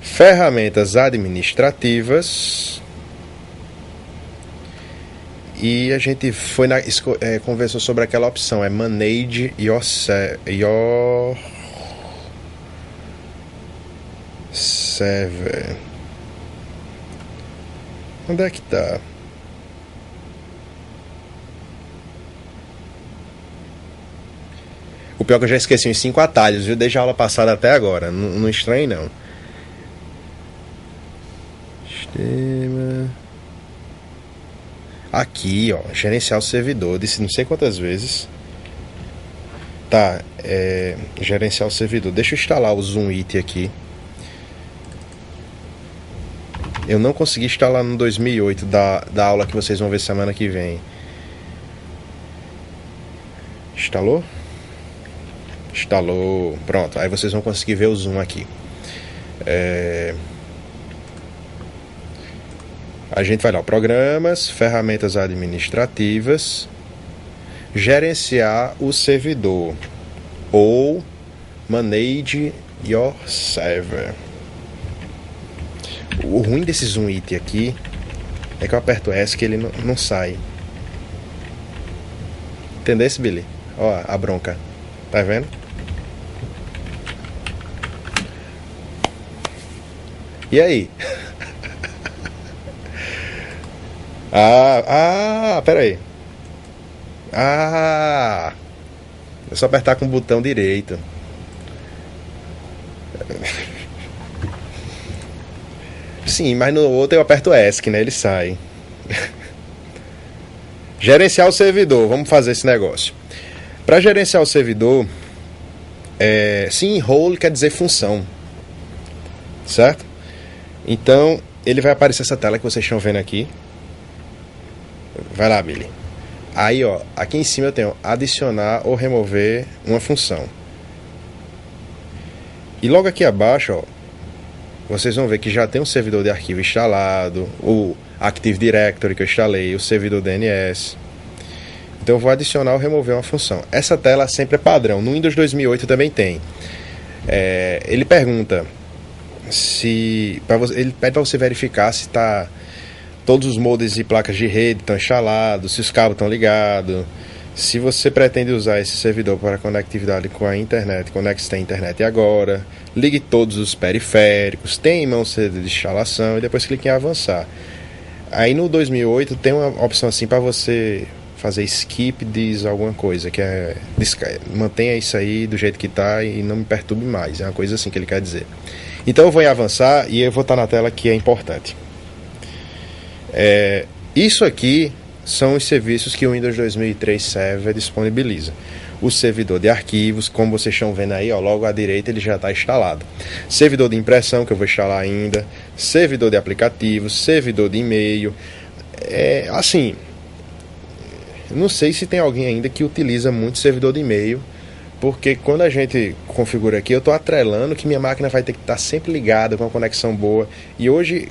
Ferramentas administrativas. E a gente foi conversou sobre aquela opção, Manage Your Server. Onde é que tá? O pior é que eu já esqueci uns 5 atalhos, viu? Desde a aula passada até agora. Não estranhe, não. Sistema... Aqui, ó, gerenciar o servidor. Disse não sei quantas vezes. Tá, gerenciar o servidor. Deixa eu instalar o Zoom It aqui. Eu não consegui instalar no 2008 da aula que vocês vão ver semana que vem. Instalou? Instalou. Pronto, aí vocês vão conseguir ver o Zoom aqui. A gente vai lá, programas, ferramentas administrativas, gerenciar o servidor ou manage your server. O ruim desse Zoom It aqui é que eu aperto S que ele não sai. Entendesse, Billy? Ó, a bronca. Tá vendo? E aí? Pera aí. É só apertar com o botão direito. Sim, mas no outro eu aperto ESC, né? Ele sai. Gerenciar o servidor. Vamos fazer esse negócio. Para gerenciar o servidor, sim, role quer dizer função. certo? Então, ele vai aparecer essa tela que vocês estão vendo aqui. Vai lá, Billy. Aí, ó, aqui em cima eu tenho adicionar ou remover uma função. E logo aqui abaixo, ó, vocês vão ver que já tem um servidor de arquivo instalado, o Active Directory que eu instalei, o servidor DNS. Então eu vou adicionar ou remover uma função. Essa tela sempre é padrão. No Windows 2008 também tem. Ele pergunta se... ele pede para você verificar se está... todos os modems e placas de rede estão instalados, se os cabos estão ligados. Se você pretende usar esse servidor para conectividade com a internet, conecte-se à internet agora. Ligue todos os periféricos, tem em mão CD de instalação e depois clique em avançar. Aí no 2008 tem uma opção assim para você fazer skip diz alguma coisa, que é mantenha isso aí do jeito que está e não me perturbe mais. É uma coisa assim que ele quer dizer. Então eu vou em avançar e eu vou estar na tela que é importante. Isso aqui são os serviços que o Windows 2003 Server disponibiliza. O servidor de arquivos, como vocês estão vendo aí, ó, logo à direita ele já está instalado. Servidor de impressão, que eu vou instalar ainda. Servidor de aplicativos, servidor de e-mail. Assim, não sei se tem alguém ainda que utiliza muito servidor de e-mail, porque quando a gente configura aqui, eu estou atrelando que minha máquina vai ter que estar sempre ligada com uma conexão boa. E hoje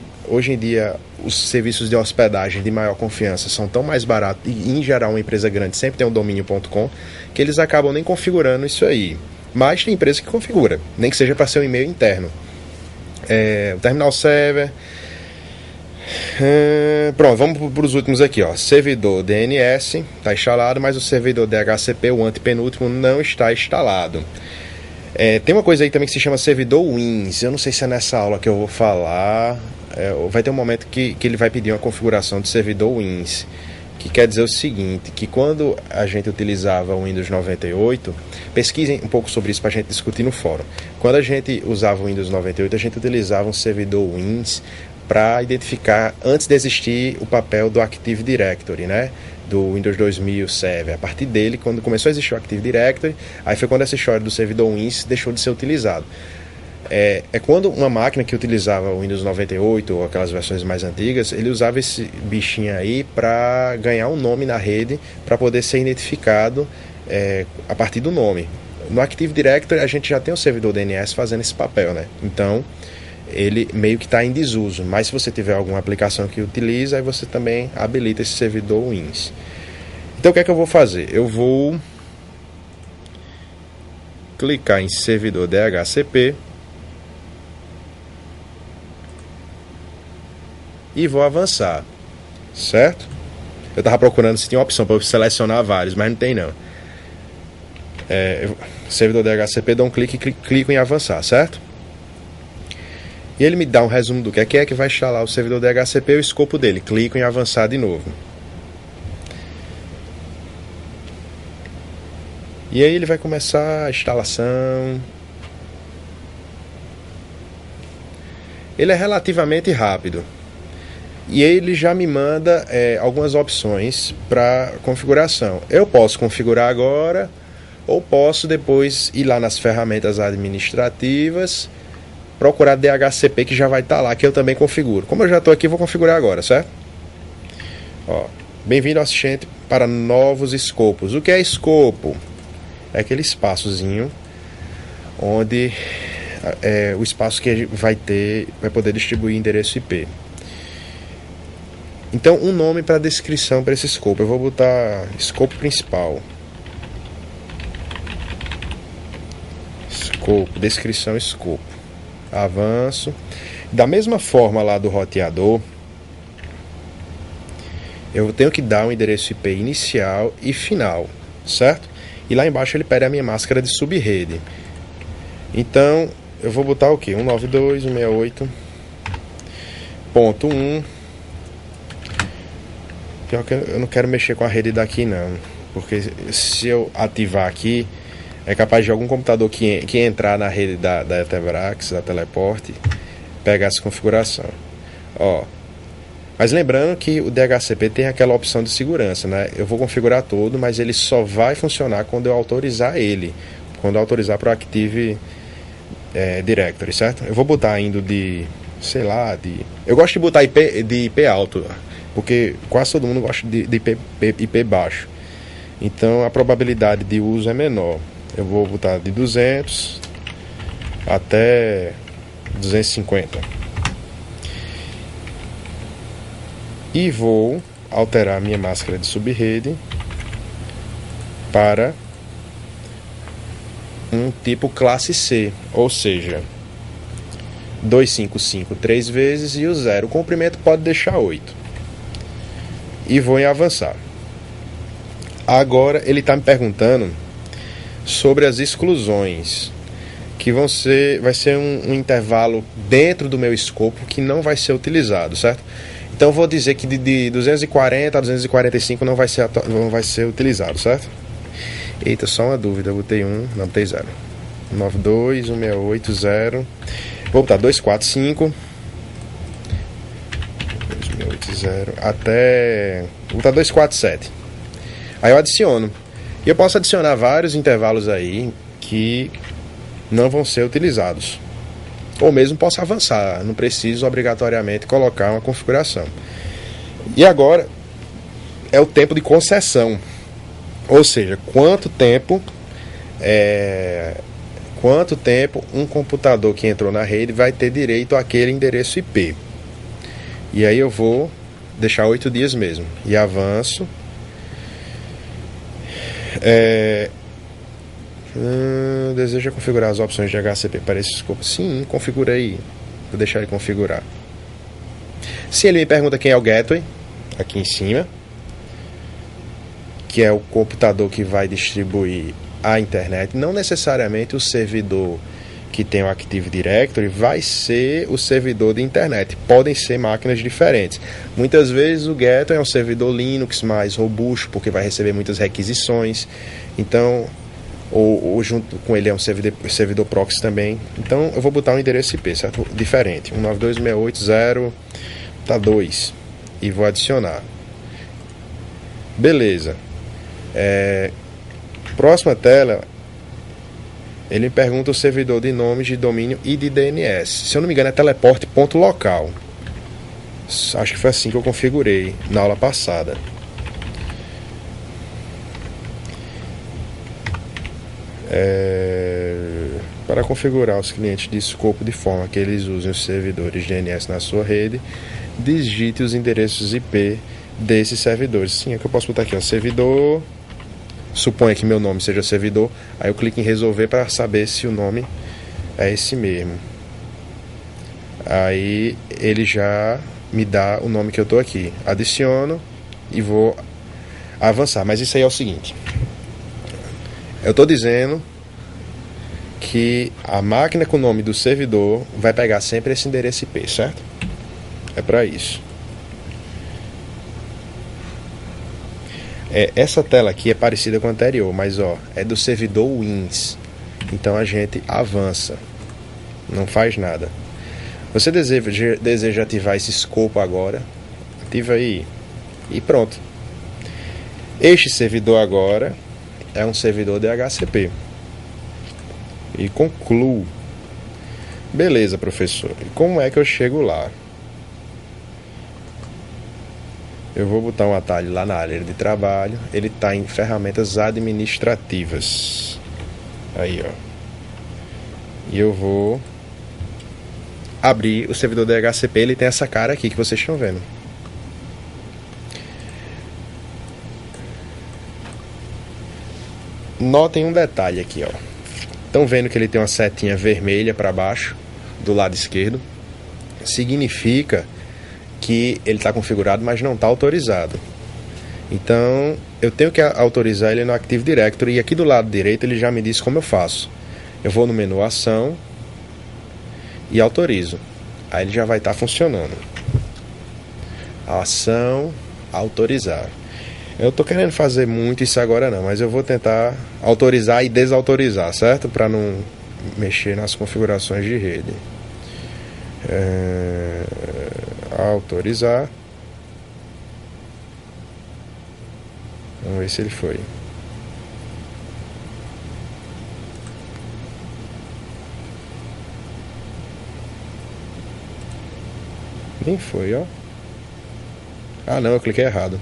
em dia, os serviços de hospedagem de maior confiança são tão mais baratos, e em geral uma empresa grande sempre tem um domínio.com, que eles acabam nem configurando isso aí. Mas tem empresa que configura, nem que seja para ser um e-mail interno. O terminal server... pronto, vamos para os últimos aqui, ó. Servidor DNS está instalado, mas o servidor DHCP, o antepenúltimo, não está instalado. Tem uma coisa aí também que se chama servidor WINS. Eu não sei se é nessa aula que eu vou falar. Vai ter um momento que ele vai pedir uma configuração de servidor WINS, que quer dizer o seguinte, que quando a gente utilizava o Windows 98, pesquisem um pouco sobre isso para a gente discutir no fórum. Quando a gente usava o Windows 98, a gente utilizava um servidor WINS para identificar, antes de existir o papel do Active Directory, né? Do Windows 2000 Server. A partir dele, quando começou a existir o Active Directory, aí foi quando essa história do servidor WINS deixou de ser utilizado. Quando uma máquina que utilizava o Windows 98 ou aquelas versões mais antigas, ele usava esse bichinho aí para ganhar um nome na rede, para poder ser identificado a partir do nome. No Active Directory a gente já tem o servidor DNS fazendo esse papel, né? Então ele meio que está em desuso, mas se você tiver alguma aplicação que utiliza, aí você também habilita esse servidor WINS. Então o que é que eu vou fazer? Eu vou clicar em servidor DHCP e vou avançar, certo? Eu estava procurando se tinha uma opção para eu selecionar vários, mas não tem não. Servidor DHCP, dou um clique e clico em avançar, certo? E ele me dá um resumo do que é que vai instalar o servidor DHCP e o escopo dele. Clico em avançar de novo. E aí ele vai começar a instalação. Ele é relativamente rápido. E ele já me manda algumas opções para configuração. Eu posso configurar agora, ou posso depois ir lá nas ferramentas administrativas, procurar DHCP, que já vai estar lá, que eu também configuro. Como eu já estou aqui, vou configurar agora, certo? Bem-vindo, assistente, para novos escopos. O que é escopo? É aquele espaçozinho onde o espaço que vai poder distribuir endereço IP. Então, um nome para descrição para esse escopo. Eu vou botar escopo principal. Escopo, descrição, escopo. Avanço. Da mesma forma lá do roteador, eu tenho que dar um endereço IP inicial e final, certo? E lá embaixo ele pede a minha máscara de subrede. Então eu vou botar o que? 192.168.1. Pior que eu não quero mexer com a rede daqui não, porque se eu ativar aqui, é capaz de algum computador que entrar na rede da Etebrax, da Teleporte, pegar essa configuração. Mas lembrando que o DHCP tem aquela opção de segurança, né? Eu vou configurar todo, mas ele só vai funcionar quando eu autorizar ele. Quando eu autorizar para o Active directory, certo? Eu vou botar indo de, sei lá, eu gosto de botar de IP alto, porque quase todo mundo gosta de IP baixo. Então a probabilidade de uso é menor. Eu vou botar de 200 até 250. E vou alterar minha máscara de subrede para um tipo classe C, ou seja, 255 3 vezes e o 0. O comprimento pode deixar 8. E vou em avançar. Agora ele está me perguntando sobre as exclusões, que vai ser um intervalo dentro do meu escopo que não vai ser utilizado, certo? Então eu vou dizer que de 240 a 245 não vai ser utilizado, certo? Eita, só uma dúvida, eu botei 1, não, botei 0. 92, 168, 0. Vou botar 245. 268, 0. Até. Vou botar 247. Aí eu adiciono. E eu posso adicionar vários intervalos aí que não vão ser utilizados. Ou mesmo posso avançar, não preciso obrigatoriamente colocar uma configuração. E agora é o tempo de concessão. Ou seja, quanto tempo um computador que entrou na rede vai ter direito àquele endereço IP. E aí eu vou deixar 8 dias mesmo. E avanço. Deseja configurar as opções de HCP para esse escopo? Sim, configurei. Vou deixar ele configurar. Se ele me pergunta quem é o gateway, aqui em cima, que é o computador que vai distribuir a internet, não necessariamente o servidor que tem o Active Directory vai ser o servidor de internet. Podem ser máquinas diferentes. Muitas vezes o gateway é um servidor Linux mais robusto, porque vai receber muitas requisições. Então, ou junto com ele é um servidor proxy também. Então eu vou botar um endereço IP, certo? Diferente, 192.168.0.2 e vou adicionar. Beleza. Próxima tela, ele me pergunta o servidor de nomes de domínio e de DNS. Se eu não me engano é teleporte.local. Acho que foi assim que eu configurei na aula passada. Para configurar os clientes de escopo de forma que eles usem os servidores de DNS na sua rede, digite os endereços IP desses servidores. Sim, é que eu posso botar aqui, ó, servidor. Suponha que meu nome seja servidor. Aí eu clico em resolver para saber se o nome é esse mesmo. Aí ele já me dá o nome que eu estou aqui. Adiciono e vou avançar. Mas isso aí é o seguinte. Eu estou dizendo que a máquina com o nome do servidor vai pegar sempre esse endereço IP, certo? É para isso. Essa tela aqui é parecida com a anterior, mas é do servidor Wins. Então a gente avança. Não faz nada. Você deseja ativar esse escopo agora? Ativa aí. E pronto. Este servidor agora é um servidor DHCP. E concluo. Beleza, professor. E como é que eu chego lá? Eu vou botar um atalho lá na área de trabalho. Ele está em ferramentas administrativas. Aí, ó. E eu vou abrir o servidor DHCP. Ele tem essa cara aqui que vocês estão vendo. Notem um detalhe aqui, ó. Estão vendo que ele tem uma setinha vermelha para baixo do lado esquerdo? Significa que ele está configurado, mas não está autorizado. Então eu tenho que autorizar ele no Active Directory. E aqui do lado direito ele já me diz como eu faço. Eu vou no menu Ação e autorizo. Aí ele já vai estar funcionando. Ação, autorizar. Eu estou querendo fazer muito isso agora não, mas eu vou tentar autorizar e desautorizar, certo? Para não mexer nas configurações de rede. Autorizar. Vamos ver se ele foi. Quem foi, ó? Ah, não, eu cliquei errado.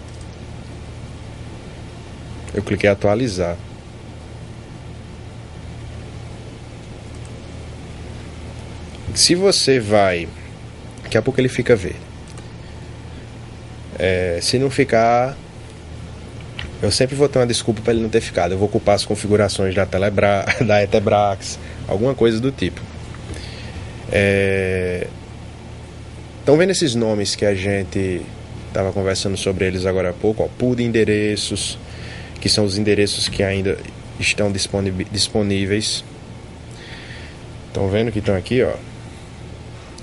Eu cliquei em atualizar. Se você vai... Daqui a pouco ele fica verde. Se não ficar... Eu sempre vou ter uma desculpa para ele não ter ficado. Eu vou culpar as configurações da da Etebrax, alguma coisa do tipo. Estão vendo esses nomes que a gente estava conversando sobre eles agora há pouco? Ó, pool de endereços, que são os endereços que ainda estão disponíveis. Estão vendo que estão aqui, ó?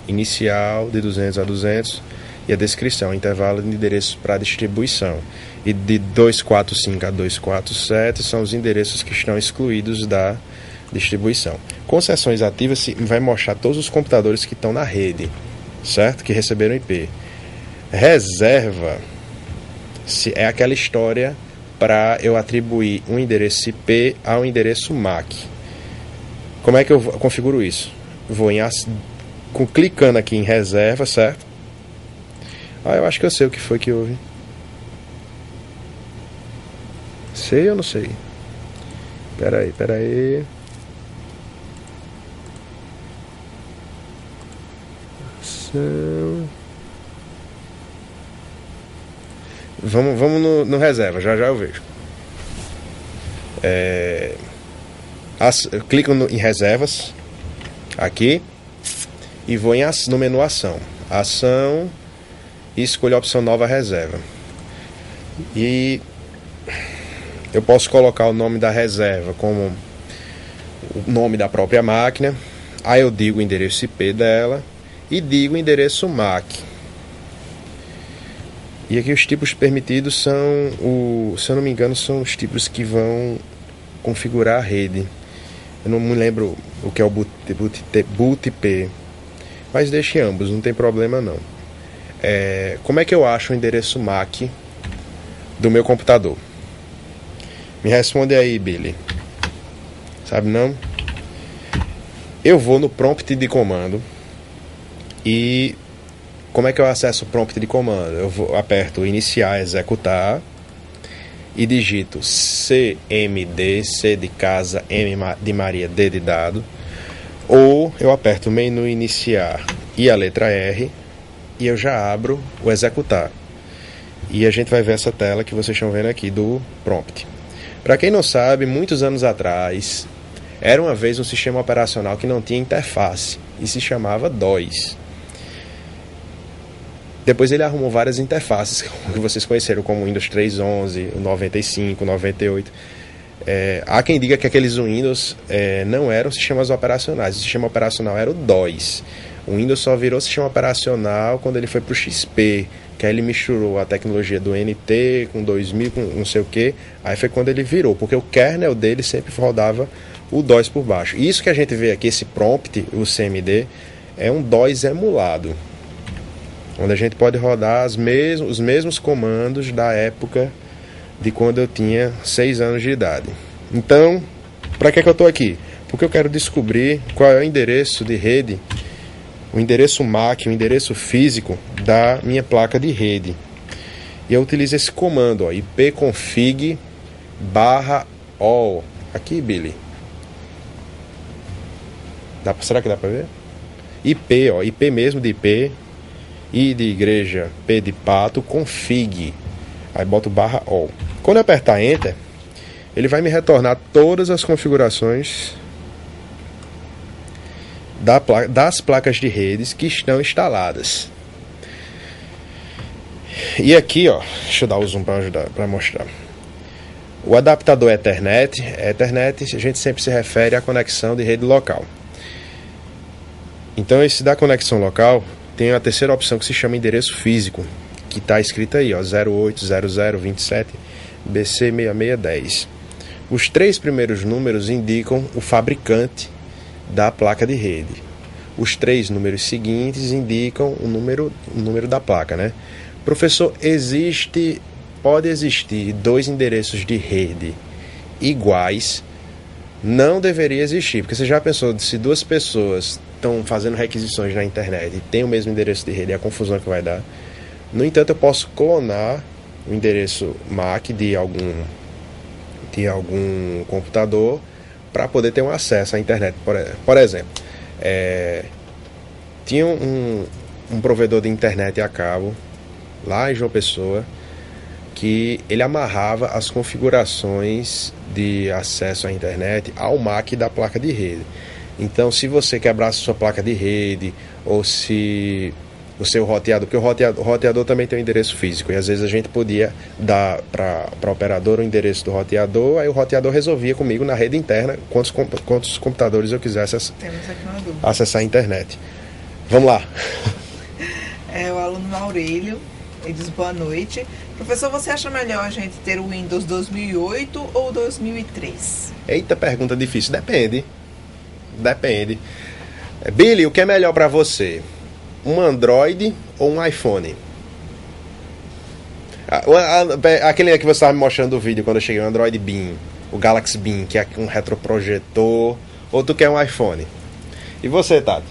Inicial de 200 a 200 e a descrição, intervalo de endereços para distribuição. E de 245 a 247 são os endereços que estão excluídos da distribuição. Com sessões ativas vai mostrar todos os computadores que estão na rede, certo? Que receberam IP. Reserva é aquela história para eu atribuir um endereço IP ao endereço MAC. Como é que eu configuro isso? Vou clicando aqui em reserva, certo? Eu acho que eu sei o que foi que houve. Sei ou não sei? Pera aí. Vamos no reserva, já eu vejo. Eu clico em reservas aqui e vou no menu ação e escolho a opção nova reserva. E eu posso colocar o nome da reserva como o nome da própria máquina. Aí eu digo o endereço IP dela e digo o endereço MAC. E aqui os tipos permitidos são, se eu não me engano, são os tipos que vão configurar a rede. Eu não me lembro o que é o boot IP, mas deixe ambos, não tem problema não. Como é que eu acho o endereço MAC do meu computador? Me responde aí, Billy. Sabe não? Eu vou no prompt de comando. E como é que eu acesso o prompt de comando? Eu aperto iniciar, executar e digito CMD, C de casa, M de Maria, D de dado. Ou eu aperto o menu iniciar e a letra R e eu já abro o executar. E a gente vai ver essa tela que vocês estão vendo aqui do prompt. Para quem não sabe, muitos anos atrás, era uma vez um sistema operacional que não tinha interface e se chamava DOS. Depois ele arrumou várias interfaces que vocês conheceram, como o Windows 3.11, o 95, o 98. Há quem diga que aqueles Windows não eram sistemas operacionais, o sistema operacional era o DOS. O Windows só virou sistema operacional quando ele foi para o XP, que aí ele misturou a tecnologia do NT com 2000, com não sei o que, aí foi quando ele virou, porque o kernel dele sempre rodava o DOS por baixo. E isso que a gente vê aqui, esse prompt, o CMD, é um DOS emulado, onde a gente pode rodar os mesmos comandos da época de quando eu tinha 6 anos de idade. Então, para que eu estou aqui? Porque eu quero descobrir qual é o endereço de rede, o endereço MAC, o endereço físico da minha placa de rede. E eu utilizo esse comando, ó, ipconfig/all. Aqui, Billy. Será que dá para ver? IP, ó, IP mesmo de IP, I de igreja, P de pato, config. Aí boto /all. Quando eu apertar Enter, ele vai me retornar todas as configurações das placas de redes que estão instaladas. E aqui, ó, deixa eu dar o zoom para mostrar. O adaptador Ethernet, a gente sempre se refere à conexão de rede local. Então, esse da conexão local tem a terceira opção que se chama endereço físico, que está escrito aí, ó, 080027BC6610. Os 3 primeiros números indicam o fabricante da placa de rede. Os 3 números seguintes indicam o número da placa, né? Professor, pode existir 2 endereços de rede iguais? Não deveria existir, porque você já pensou se 2 pessoas estão fazendo requisições na internet e tem o mesmo endereço de rede, é a confusão que vai dar. No entanto, eu posso clonar o endereço MAC de algum computador para poder ter um acesso à internet. Por exemplo, tinha um provedor de internet a cabo lá em João Pessoa que ele amarrava as configurações de acesso à internet ao MAC da placa de rede. Então, se você quebrasse sua placa de rede, ou se o seu roteador, porque o roteador também tem um endereço físico, e às vezes a gente podia dar para a operadora o endereço do roteador, aí o roteador resolvia comigo na rede interna quantos computadores eu quisesse acessar a internet. Vamos lá. O aluno Maurílio, ele diz boa noite. Professor, você acha melhor a gente ter o Windows 2008 ou 2003? Eita, pergunta difícil. Depende. Billy, o que é melhor para você? Um Android ou um iPhone? Aquele que você estava me mostrando o vídeo quando eu cheguei, o Android Beam, o Galaxy Beam, que é um retroprojetor, ou tu quer um iPhone? E você, Tati?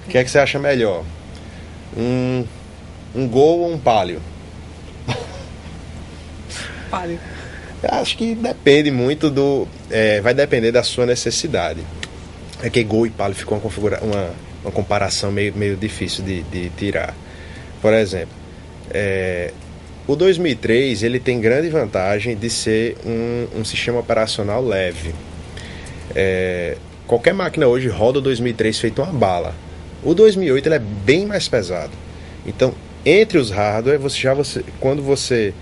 O que é que você acha melhor? Um Gol ou um Palio? Palio. Acho que depende muito vai depender da sua necessidade. É que Gol e Palio ficou uma comparação meio difícil de tirar. Por exemplo, o 2003 ele tem grande vantagem de ser um sistema operacional leve. Qualquer máquina hoje roda o 2003 feito uma bala. O 2008 ele é bem mais pesado. Então, entre os hardware, quando você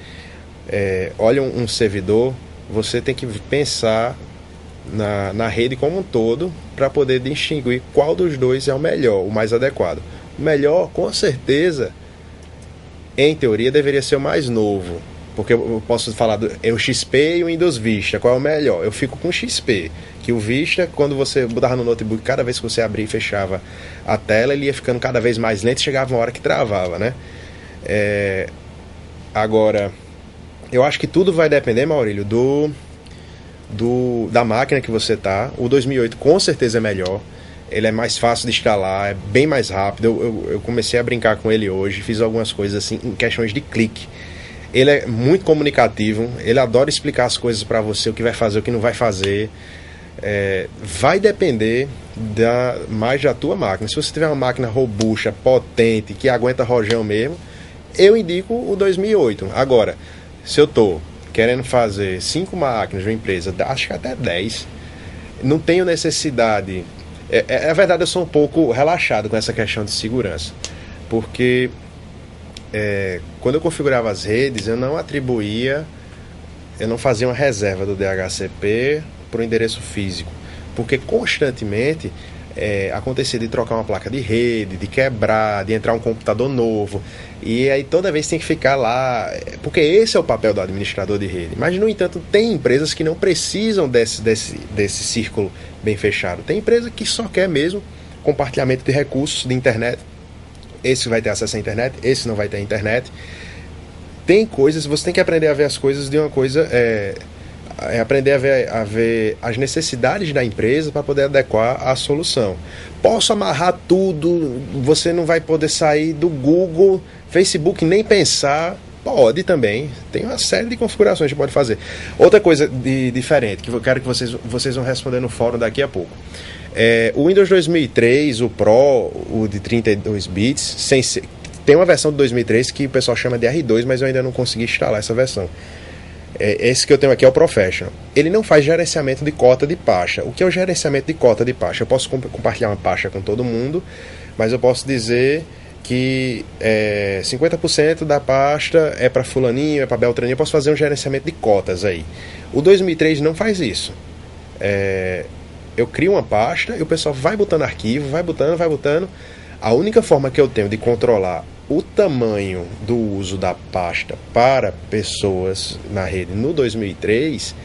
olha um servidor, você tem que pensar na rede como um todo para poder distinguir qual dos dois é o melhor, o mais adequado. O melhor, com certeza, em teoria, deveria ser o mais novo, porque eu posso falar o XP e o Windows Vista, qual é o melhor? Eu fico com o XP, que o Vista, quando você botava no notebook, cada vez que você abria e fechava a tela, ele ia ficando cada vez mais lento e chegava uma hora que travava, né? Agora, eu acho que tudo vai depender, Maurílio, da máquina que você tá. O 2008 com certeza é melhor. Ele é mais fácil de instalar, é bem mais rápido. Eu comecei a brincar com ele hoje, fiz algumas coisas assim em questões de clique. Ele é muito comunicativo, ele adora explicar as coisas para você, o que vai fazer, o que não vai fazer. Vai depender mais da tua máquina. Se você tiver uma máquina robusta, potente, que aguenta rojão mesmo, eu indico o 2008. Agora, se eu tô querendo fazer 5 máquinas de uma empresa, acho que até 10, não tenho necessidade. É verdade, eu sou um pouco relaxado com essa questão de segurança, porque quando eu configurava as redes, eu não fazia uma reserva do DHCP para o endereço físico, porque constantemente acontecia de trocar uma placa de rede, de quebrar, de entrar um computador novo, e aí toda vez tem que ficar lá, porque esse é o papel do administrador de rede. Mas, no entanto, tem empresas que não precisam desse círculo bem fechado. Tem empresa que só quer mesmo compartilhamento de recursos de internet. Esse vai ter acesso à internet, esse não vai ter internet. Tem coisas, você tem que aprender a ver as coisas de uma coisa... aprender a ver as necessidades da empresa para poder adequar a solução. Posso amarrar tudo, você não vai poder sair do Google, Facebook, nem pensar. Pode também, tem uma série de configurações que pode fazer. Outra coisa diferente, que eu quero que vocês vão responder no fórum daqui a pouco. O Windows 2003, o Pro, o de 32 bits, tem uma versão de 2003 que o pessoal chama de R2, mas eu ainda não consegui instalar essa versão. Esse que eu tenho aqui é o Professional. Ele não faz gerenciamento de cota de pasta. O que é o gerenciamento de cota de pasta? Eu posso compartilhar uma pasta com todo mundo, mas eu posso dizer que 50% da pasta é para fulaninho, é para beltraninho. Eu posso fazer um gerenciamento de cotas aí. O 2003 não faz isso. Eu crio uma pasta e o pessoal vai botando arquivo, vai botando. A única forma que eu tenho de controlar o tamanho do uso da pasta para pessoas na rede no 2003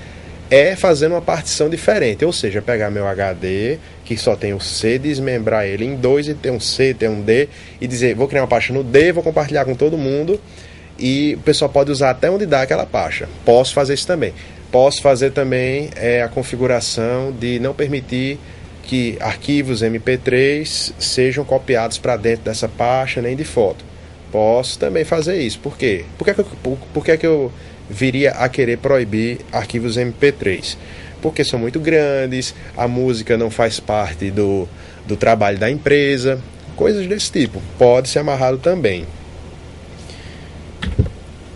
é fazendo uma partição diferente, ou seja, pegar meu HD que só tem o C, desmembrar ele em 2 e ter um C, ter um D e dizer, vou criar uma pasta no D, vou compartilhar com todo mundo e o pessoal pode usar até onde dá aquela pasta. Posso fazer isso também. Posso fazer também a configuração de não permitir que arquivos MP3 sejam copiados para dentro dessa pasta, nem de foto. Posso também fazer isso. Por quê? Por que eu viria a querer proibir arquivos MP3? Porque são muito grandes, a música não faz parte do trabalho da empresa, coisas desse tipo. Pode ser amarrado também.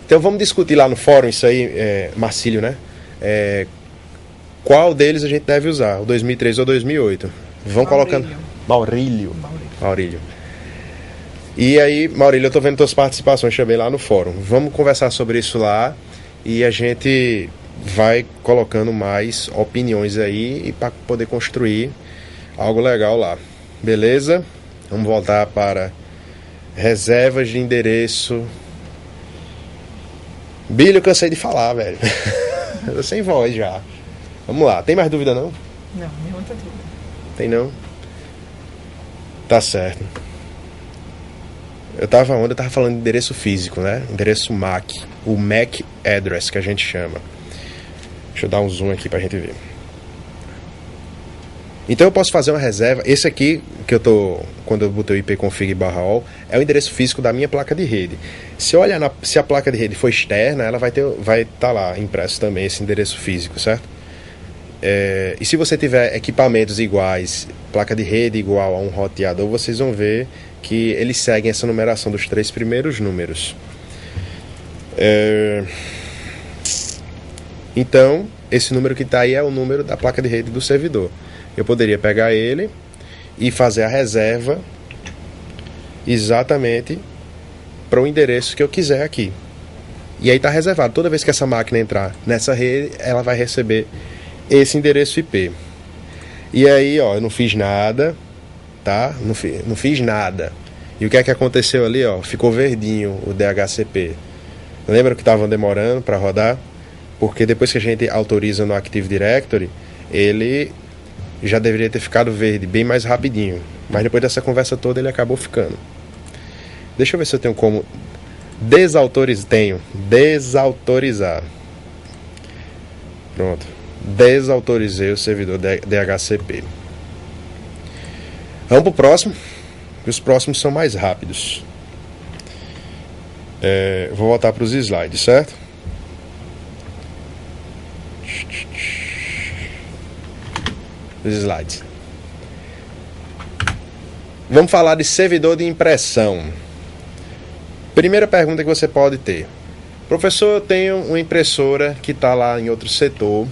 Então vamos discutir lá no fórum isso aí, Marcílio, né? Qual deles a gente deve usar, o 2003 ou 2008? Vão colocando... Maurílio. E aí, Maurílio, eu tô vendo tuas participações também lá no fórum. Vamos conversar sobre isso lá e a gente vai colocando mais opiniões aí para poder construir algo legal lá. Beleza? Vamos voltar para reservas de endereço. Billy, eu cansei de falar, velho. Eu tô sem voz já. Vamos lá. Tem mais dúvida não? Não, nenhuma dúvida. Tem não? Tá certo. Eu tava falando de endereço físico, né? Endereço MAC. O MAC address que a gente chama. Deixa eu dar um zoom aqui pra gente ver. Então eu posso fazer uma reserva. Esse aqui, que eu tô... Quando eu botei o ipconfig/all, é o endereço físico da minha placa de rede. Se eu olhar se a placa de rede for externa, ela vai estar lá impresso também esse endereço físico, certo? E se você tiver equipamentos iguais, placa de rede igual a um roteador, vocês vão ver que eles seguem essa numeração dos 3 primeiros números. Então, esse número que está aí é o número da placa de rede do servidor. Eu poderia pegar ele e fazer a reserva exatamente para o endereço que eu quiser aqui. E aí está reservado. Toda vez que essa máquina entrar nessa rede, ela vai receber esse endereço IP. E aí, ó, eu não fiz nada, tá? Não fiz nada. E o que é que aconteceu ali, ó? Ficou verdinho o DHCP. Lembra que estavam demorando para rodar? Porque depois que a gente autoriza no Active Directory, ele já deveria ter ficado verde bem mais rapidinho. Mas depois dessa conversa toda ele acabou ficando. Deixa eu ver se eu tenho como desautorizar. Pronto. Desautorizei o servidor DHCP. Vamos para o próximo. Os próximos são mais rápidos. Vou voltar para os slides, certo? Os slides. Vamos falar de servidor de impressão. Primeira pergunta que você pode ter: professor, eu tenho uma impressora que está lá em outro setor,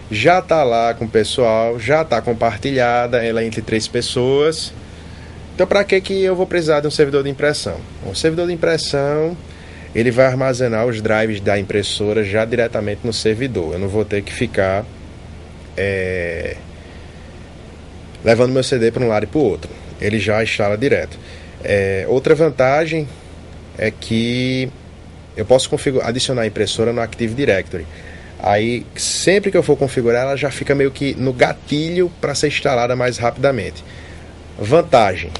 já está lá com o pessoal, já está compartilhada, ela é entre 3 pessoas. Então, para que eu vou precisar de um servidor de impressão? O servidor de impressão, ele vai armazenar os drives da impressora já diretamente no servidor. Eu não vou ter que ficar levando meu CD para um lado e para o outro. Ele já instala direto. Outra vantagem é que eu posso adicionar a impressora no Active Directory. Aí, sempre que eu for configurar, ela já fica meio que no gatilho para ser instalada mais rapidamente. Vantagem: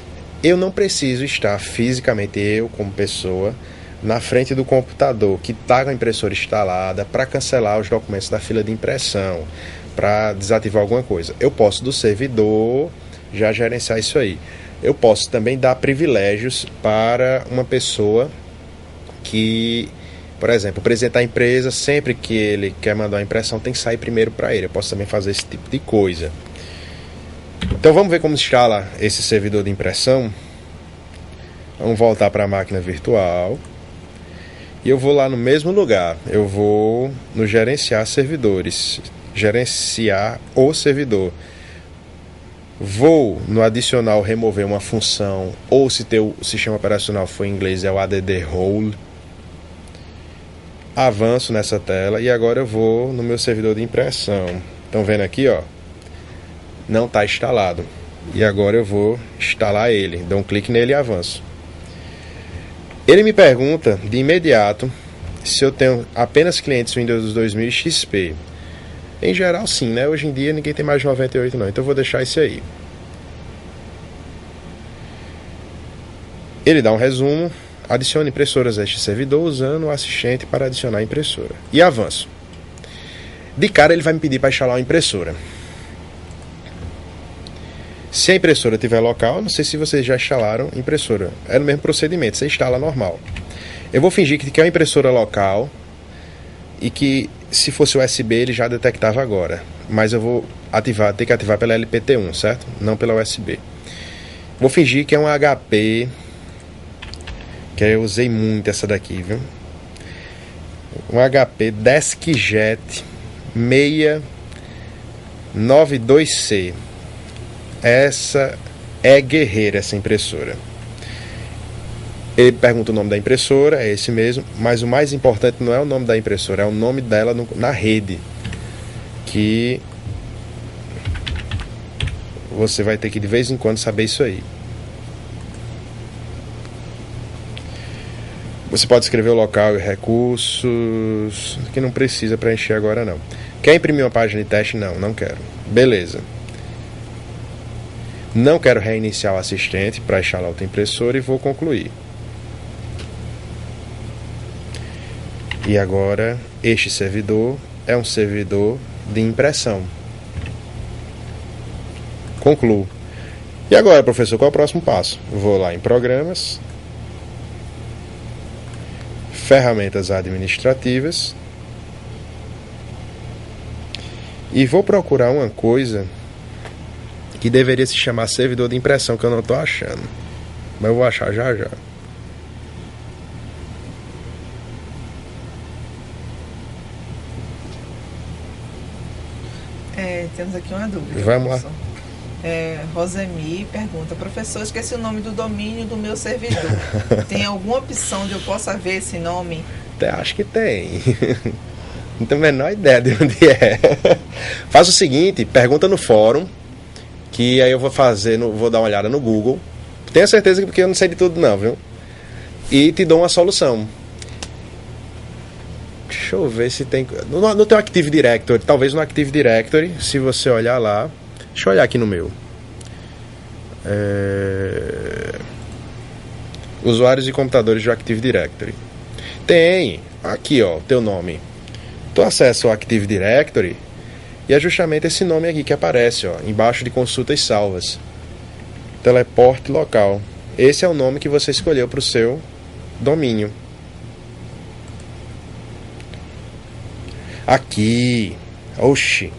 eu não preciso estar fisicamente, eu como pessoa, na frente do computador que está com a impressora instalada para cancelar os documentos da fila de impressão, para desativar alguma coisa. Eu posso, do servidor, já gerenciar isso aí. Eu posso também dar privilégios para uma pessoa que, por exemplo, o presidente da empresa, sempre que ele quer mandar uma impressão, tem que sair primeiro para ele. Eu posso também fazer esse tipo de coisa. Então vamos ver como instala esse servidor de impressão. Vamos voltar para a máquina virtual. E eu vou lá no mesmo lugar. Eu vou no gerenciar servidores. Gerenciar o servidor. Vou no adicional remover uma função, ou se teu sistema operacional for em inglês é o add role. Avanço nessa tela e agora eu vou no meu servidor de impressão. Estão vendo aqui, ó? Não está instalado. E agora eu vou instalar ele. Dou um clique nele e avanço. Ele me pergunta de imediato se eu tenho apenas clientes Windows 2000 XP. Em geral, sim, né? Hoje em dia ninguém tem mais de 98 não. Então eu vou deixar isso aí. Ele dá um resumo. Adicione impressoras a este servidor usando o assistente para adicionar a impressora. E avanço. De cara ele vai me pedir para instalar uma impressora. Se a impressora tiver local, não sei se vocês já instalaram impressora. É no mesmo procedimento, você instala normal. Eu vou fingir que é uma impressora local e que se fosse USB ele já detectava agora. Mas eu vou ter que ativar pela LPT1, certo? Não pela USB. Vou fingir que é um HP, que eu usei muito essa daqui, viu? Um HP DeskJet 692C. Essa é guerreira, essa impressora. Ele pergunta o nome da impressora, é esse mesmo, mas o mais importante não é o nome da impressora, é o nome dela na rede, que você vai ter que de vez em quando saber isso aí. Você pode escrever o local e recursos, que não precisa preencher agora não. Quer imprimir uma página de teste? Não, não quero. Beleza. Não quero reiniciar o assistente para instalar outra impressora e vou concluir. E agora, este servidor é um servidor de impressão. Concluo. E agora, professor, qual é o próximo passo? Vou lá em Programas, Ferramentas Administrativas, e vou procurar uma coisa que deveria se chamar servidor de impressão, que eu não estou achando. Mas eu vou achar já já. Temos aqui uma dúvida. Vamos lá. Rosemi pergunta: professor, esqueci o nome do domínio do meu servidor. Tem alguma opção de eu possa ver esse nome? Acho que tem. Não tenho a menor ideia de onde é. Faz o seguinte, pergunta no fórum, que aí eu vou dar uma olhada no Google. Tenha certeza que porque eu não sei de tudo não, viu? E te dou uma solução. Deixa eu ver se tem... No teu Active Directory, talvez no Active Directory, se você olhar lá... Deixa eu olhar aqui no meu. Usuários e computadores do Active Directory. Tem, aqui ó, teu nome. Tu acessa o Active Directory e é justamente esse nome aqui que aparece, ó, embaixo de consultas salvas. Teleporte local. Esse é o nome que você escolheu para o seu domínio. Aqui. Oxi.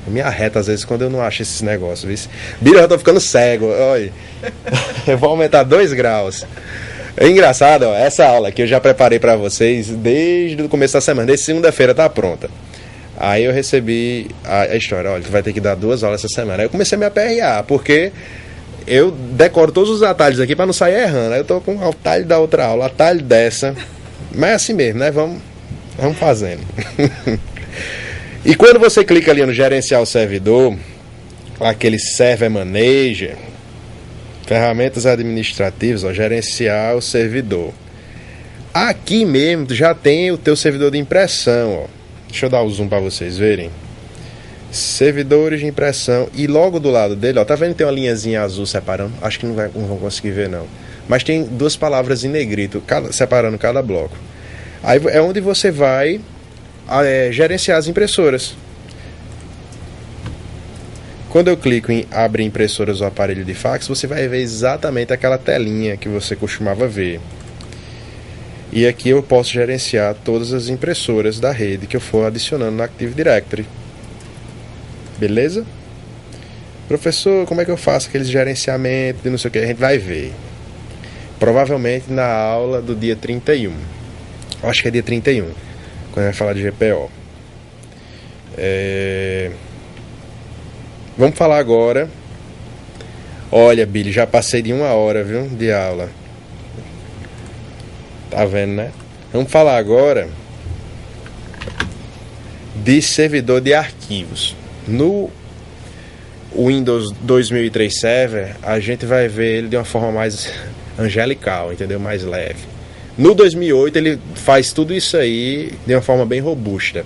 Me arreta às vezes quando eu não acho esses negócios. Bira, eu tô ficando cego. Olha. Eu vou aumentar 2 graus. É engraçado, ó, essa aula que eu já preparei para vocês desde o começo da semana. Desde segunda-feira tá pronta. Aí eu recebi a história. Olha, tu vai ter que dar 2 aulas essa semana. Aí eu comecei a me aperrear, porque eu decoro todos os atalhos aqui para não sair errando. Aí eu tô com o atalho da outra aula, atalho dessa. Mas é assim mesmo, né? Vamos fazendo. E quando você clica ali no gerenciar o servidor, aquele Server Manager, ferramentas administrativas, ó, gerenciar o servidor. Aqui mesmo já tem o teu servidor de impressão, ó. Deixa eu dar o zoom para vocês verem. Servidores de impressão. E logo do lado dele, ó, tá vendo que tem uma linhazinha azul separando? Acho que não vão conseguir ver não. Mas tem 2 palavras em negrito, separando cada bloco. Aí é onde você vai gerenciar as impressoras. Quando eu clico em abrir impressoras ou aparelho de fax, você vai ver exatamente aquela telinha que você costumava ver. E aqui eu posso gerenciar todas as impressoras da rede que eu for adicionando no Active Directory. Beleza? Professor, como é que eu faço aqueles gerenciamentos de não sei o que? A gente vai ver. Provavelmente na aula do dia 31. Acho que é dia 31, quando vai falar de GPO. Vamos falar agora. Olha, Billy, já passei de 1 hora, viu, de aula. Tá vendo, né? Vamos falar agora de servidor de arquivos. No Windows 2003 Server, a gente vai ver ele de uma forma mais angelical, entendeu? Mais leve. No 2008 ele faz tudo isso aí de uma forma bem robusta.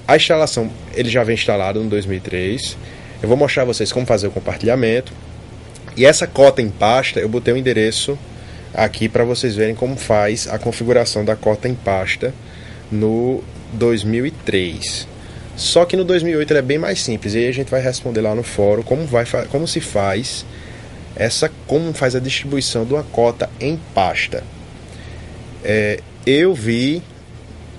A instalação, ele já vem instalado no 2003. Eu vou mostrar a vocês como fazer o compartilhamento. E essa cota em pasta, eu botei o endereço aqui para vocês verem como faz a configuração da cota em pasta no 2003. Só que no 2008 ele é bem mais simples. E aí a gente vai responder lá no fórum como se faz como faz a distribuição de uma cota em pasta. Eu vi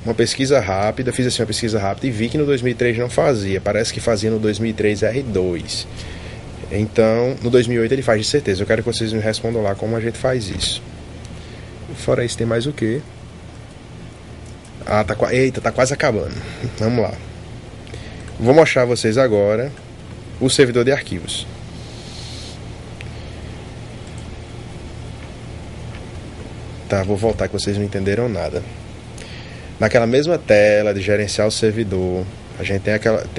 uma pesquisa rápida, fiz assim uma pesquisa rápida e vi que no 2003 não fazia. Parece que fazia no 2003 R2. Então, no 2008 ele faz de certeza. Eu quero que vocês me respondam lá como a gente faz isso. Fora isso, tem mais o quê? Eita, tá quase acabando. Vamos lá. Vou mostrar a vocês agora o servidor de arquivos. Tá, vou voltar que vocês não entenderam nada. Naquela mesma tela de gerenciar o servidor, a gente tem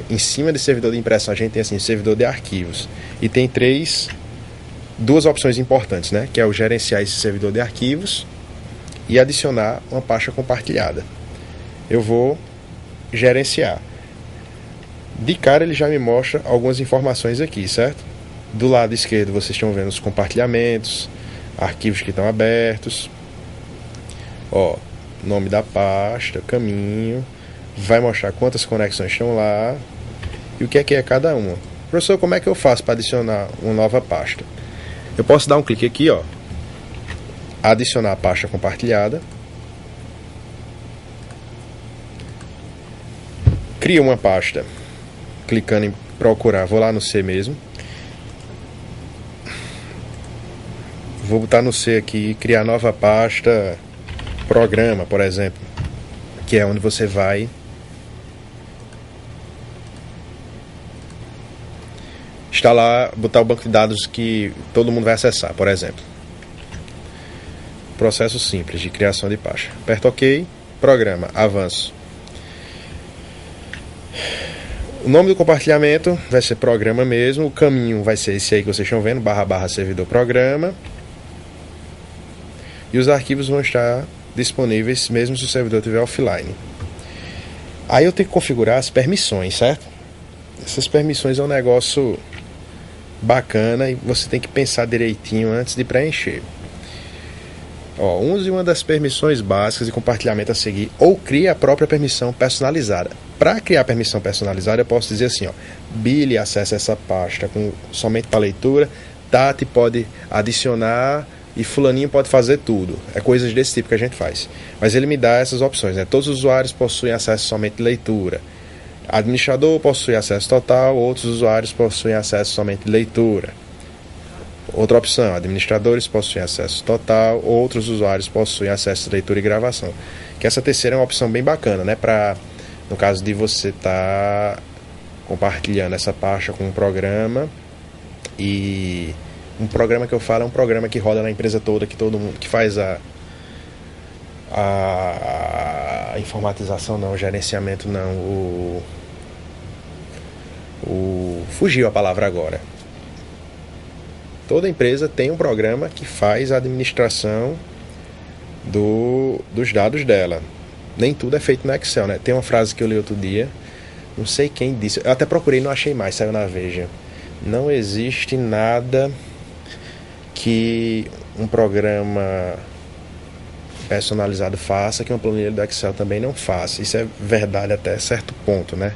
em cima de servidor de impressão, a gente tem assim, servidor de arquivos. E tem duas opções importantes, né? Que é o gerenciar esse servidor de arquivos e adicionar uma pasta compartilhada. Eu vou gerenciar. De cara ele já me mostra algumas informações aqui, certo? Do lado esquerdo vocês estão vendo os compartilhamentos, arquivos que estão abertos. Ó, nome da pasta, caminho, vai mostrar quantas conexões estão lá e o que é cada uma. Professor, como é que eu faço para adicionar uma nova pasta? Eu posso dar um clique aqui, ó, adicionar a pasta compartilhada, cria uma pasta, clicando em procurar, vou lá no C mesmo, vou botar no C aqui, criar nova pasta, programa, por exemplo, que é onde você vai instalar, botar o banco de dados que todo mundo vai acessar, por exemplo. Processo simples de criação de pasta. Aperta OK, programa, avanço. O nome do compartilhamento vai ser programa mesmo, o caminho vai ser esse aí que vocês estão vendo, // servidor programa. E os arquivos vão estar disponíveis mesmo se o servidor estiver offline. Aí eu tenho que configurar as permissões, certo? Essas permissões é um negócio bacana e você tem que pensar direitinho antes de preencher. Ó, use uma das permissões básicas de compartilhamento a seguir ou crie a própria permissão personalizada. Para criar a permissão personalizada eu posso dizer assim, ó, Billy acessa essa pasta somente para leitura, Tati pode adicionar e fulaninho pode fazer tudo. É coisas desse tipo que a gente faz. Mas ele me dá essas opções, né? Todos os usuários possuem acesso somente leitura. Administrador possui acesso total, outros usuários possuem acesso somente leitura. Outra opção, administradores possuem acesso total, outros usuários possuem acesso de leitura e gravação. Que essa terceira é uma opção bem bacana, né? No caso de você estar compartilhando essa pasta com um programa e um programa que eu falo é um programa que roda na empresa toda, que todo mundo que faz a informatização não, o gerenciamento não, fugiu a palavra agora. Toda empresa tem um programa que faz a administração dos dados dela. Nem tudo é feito no Excel, né? Tem uma frase que eu li outro dia, não sei quem disse, eu até procurei e não achei mais, saiu na Veja. Não existe nada que um programa personalizado faça que uma planilha do Excel também não faça. Isso é verdade até certo ponto, né?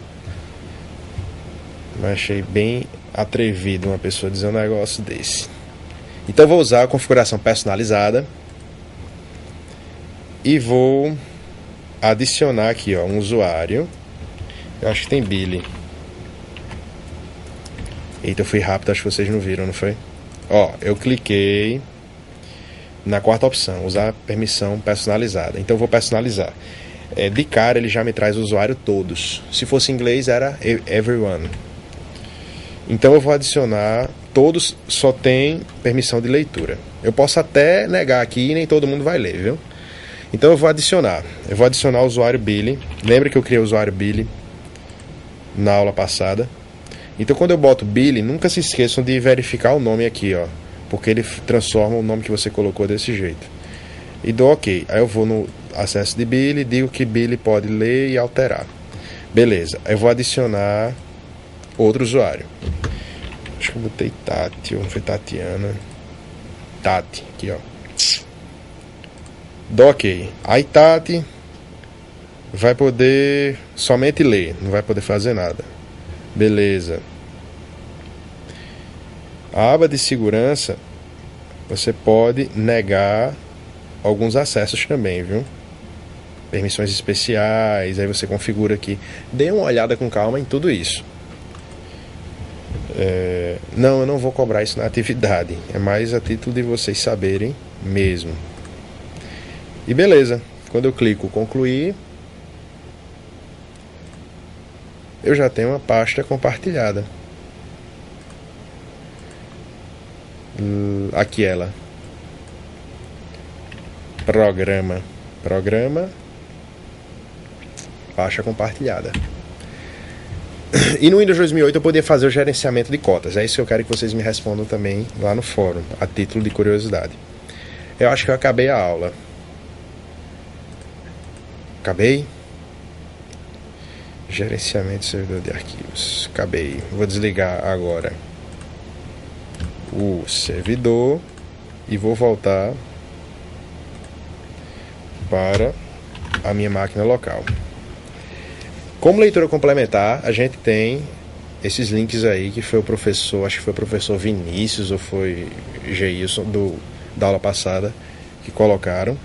Mas achei bem atrevido uma pessoa dizer um negócio desse. Então vou usar a configuração personalizada e vou adicionar aqui, ó, um usuário. Eu acho que tem Billy. Eita, eu fui rápido, acho que vocês não viram, não foi? Ó, eu cliquei na quarta opção, usar permissão personalizada. Então eu vou personalizar. De cara ele já me traz o usuário todos. Se fosse em inglês era everyone. Então eu vou adicionar todos, só tem permissão de leitura. Eu posso até negar aqui e nem todo mundo vai ler, viu? Então eu vou adicionar o usuário Billy. Lembra que eu criei o usuário Billy na aula passada? Então quando eu boto Billy, nunca se esqueçam de verificar o nome aqui, ó, porque ele transforma o nome que você colocou desse jeito. E dou OK. Aí eu vou no acesso de Billy, digo que Billy pode ler e alterar. Beleza. Aí eu vou adicionar outro usuário. Acho que eu botei Tati, ou não foi Tatiana. Tati, aqui ó. Dou OK. Aí Tati vai poder somente ler, não vai poder fazer nada. Beleza. A aba de segurança, você pode negar alguns acessos também, viu? Permissões especiais, aí você configura aqui. Dê uma olhada com calma em tudo isso. Não, eu não vou cobrar isso na atividade. É mais a título de vocês saberem mesmo. E beleza. Quando eu clico concluir, eu já tenho uma pasta compartilhada. Aqui ela. Programa. Pasta compartilhada. E no Windows 2008 eu podia fazer o gerenciamento de cotas. É isso que eu quero que vocês me respondam também lá no fórum, a título de curiosidade. Eu acho que eu acabei a aula. Acabei? Gerenciamento de servidor de arquivos. Acabei. Vou desligar agora o servidor e vou voltar para a minha máquina local. Como leitura complementar, a gente tem esses links aí que foi o professor, acho que foi o professor Vinícius ou foi Geilson da aula passada, que colocaram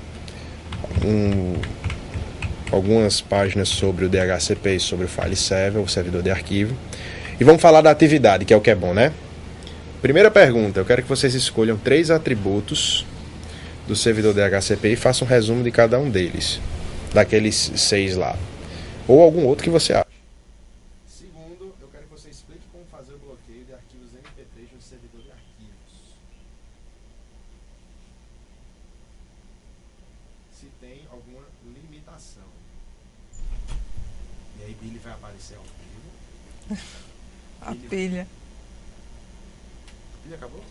algumas páginas sobre o DHCP e sobre o File Server, o servidor de arquivo. E vamos falar da atividade, que é o que é bom, né? Primeira pergunta, eu quero que vocês escolham 3 atributos do servidor DHCP e façam um resumo de cada um deles, daqueles 6 lá. Ou algum outro que você acha. Segundo, eu quero que você explique como fazer o bloqueio de arquivos MP3 no servidor de arquivos. Se tem alguma limitação. E aí Billy vai aparecer ao vivo. A pilha. A pilha acabou?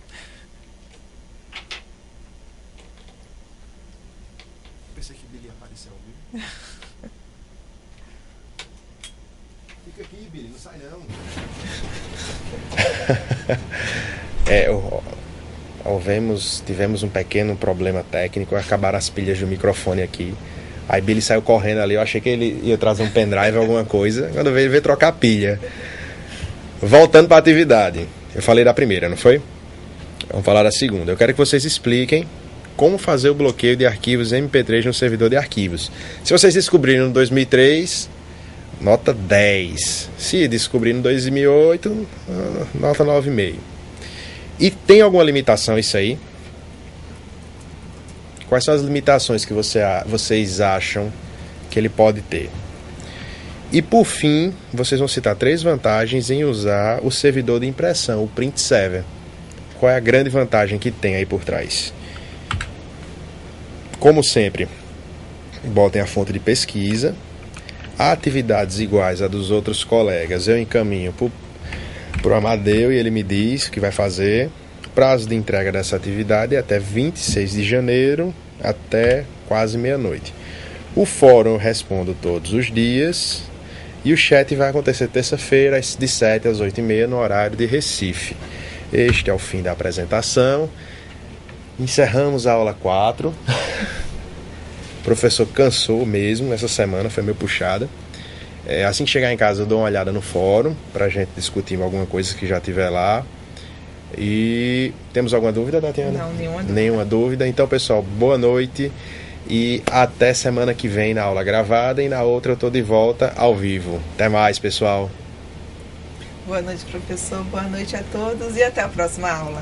Pensei que Billy ia aparecer ao vivo. Fica aqui, Billy, não sai não. Tivemos um pequeno problema técnico, acabaram as pilhas do microfone aqui. Aí Billy saiu correndo ali, eu achei que ele ia trazer um pendrive, alguma coisa. Quando veio, ele veio trocar a pilha. Voltando para a atividade. Eu falei da primeira, não foi? Vamos falar da segunda. Eu quero que vocês expliquem como fazer o bloqueio de arquivos MP3 no servidor de arquivos. Se vocês descobriram no 2003... nota 10. Se descobrir no 2008, nota 9,5. E tem alguma limitação isso aí? Quais são as limitações que vocês acham que ele pode ter? E por fim, vocês vão citar 3 vantagens em usar o servidor de impressão, o Print Server. Qual é a grande vantagem que tem aí por trás? Como sempre, botem a fonte de pesquisa. Atividades iguais a dos outros colegas eu encaminho para o Amadeu e ele me diz o que vai fazer. Prazo de entrega dessa atividade é até 26 de janeiro, até quase meia-noite. O fórum eu respondo todos os dias e o chat vai acontecer terça-feira, de 7 às 8h30, no horário de Recife. Este é o fim da apresentação. Encerramos a aula 4. O professor cansou mesmo, essa semana foi meio puxada. Assim que chegar em casa eu dou uma olhada no fórum pra gente discutir alguma coisa que já tiver lá. E temos alguma dúvida, Tatiana? Não, nenhuma dúvida. Nenhuma dúvida. Então, pessoal, boa noite e até semana que vem na aula gravada e na outra eu tô de volta ao vivo. Até mais, pessoal. Boa noite, professor. Boa noite a todos e até a próxima aula.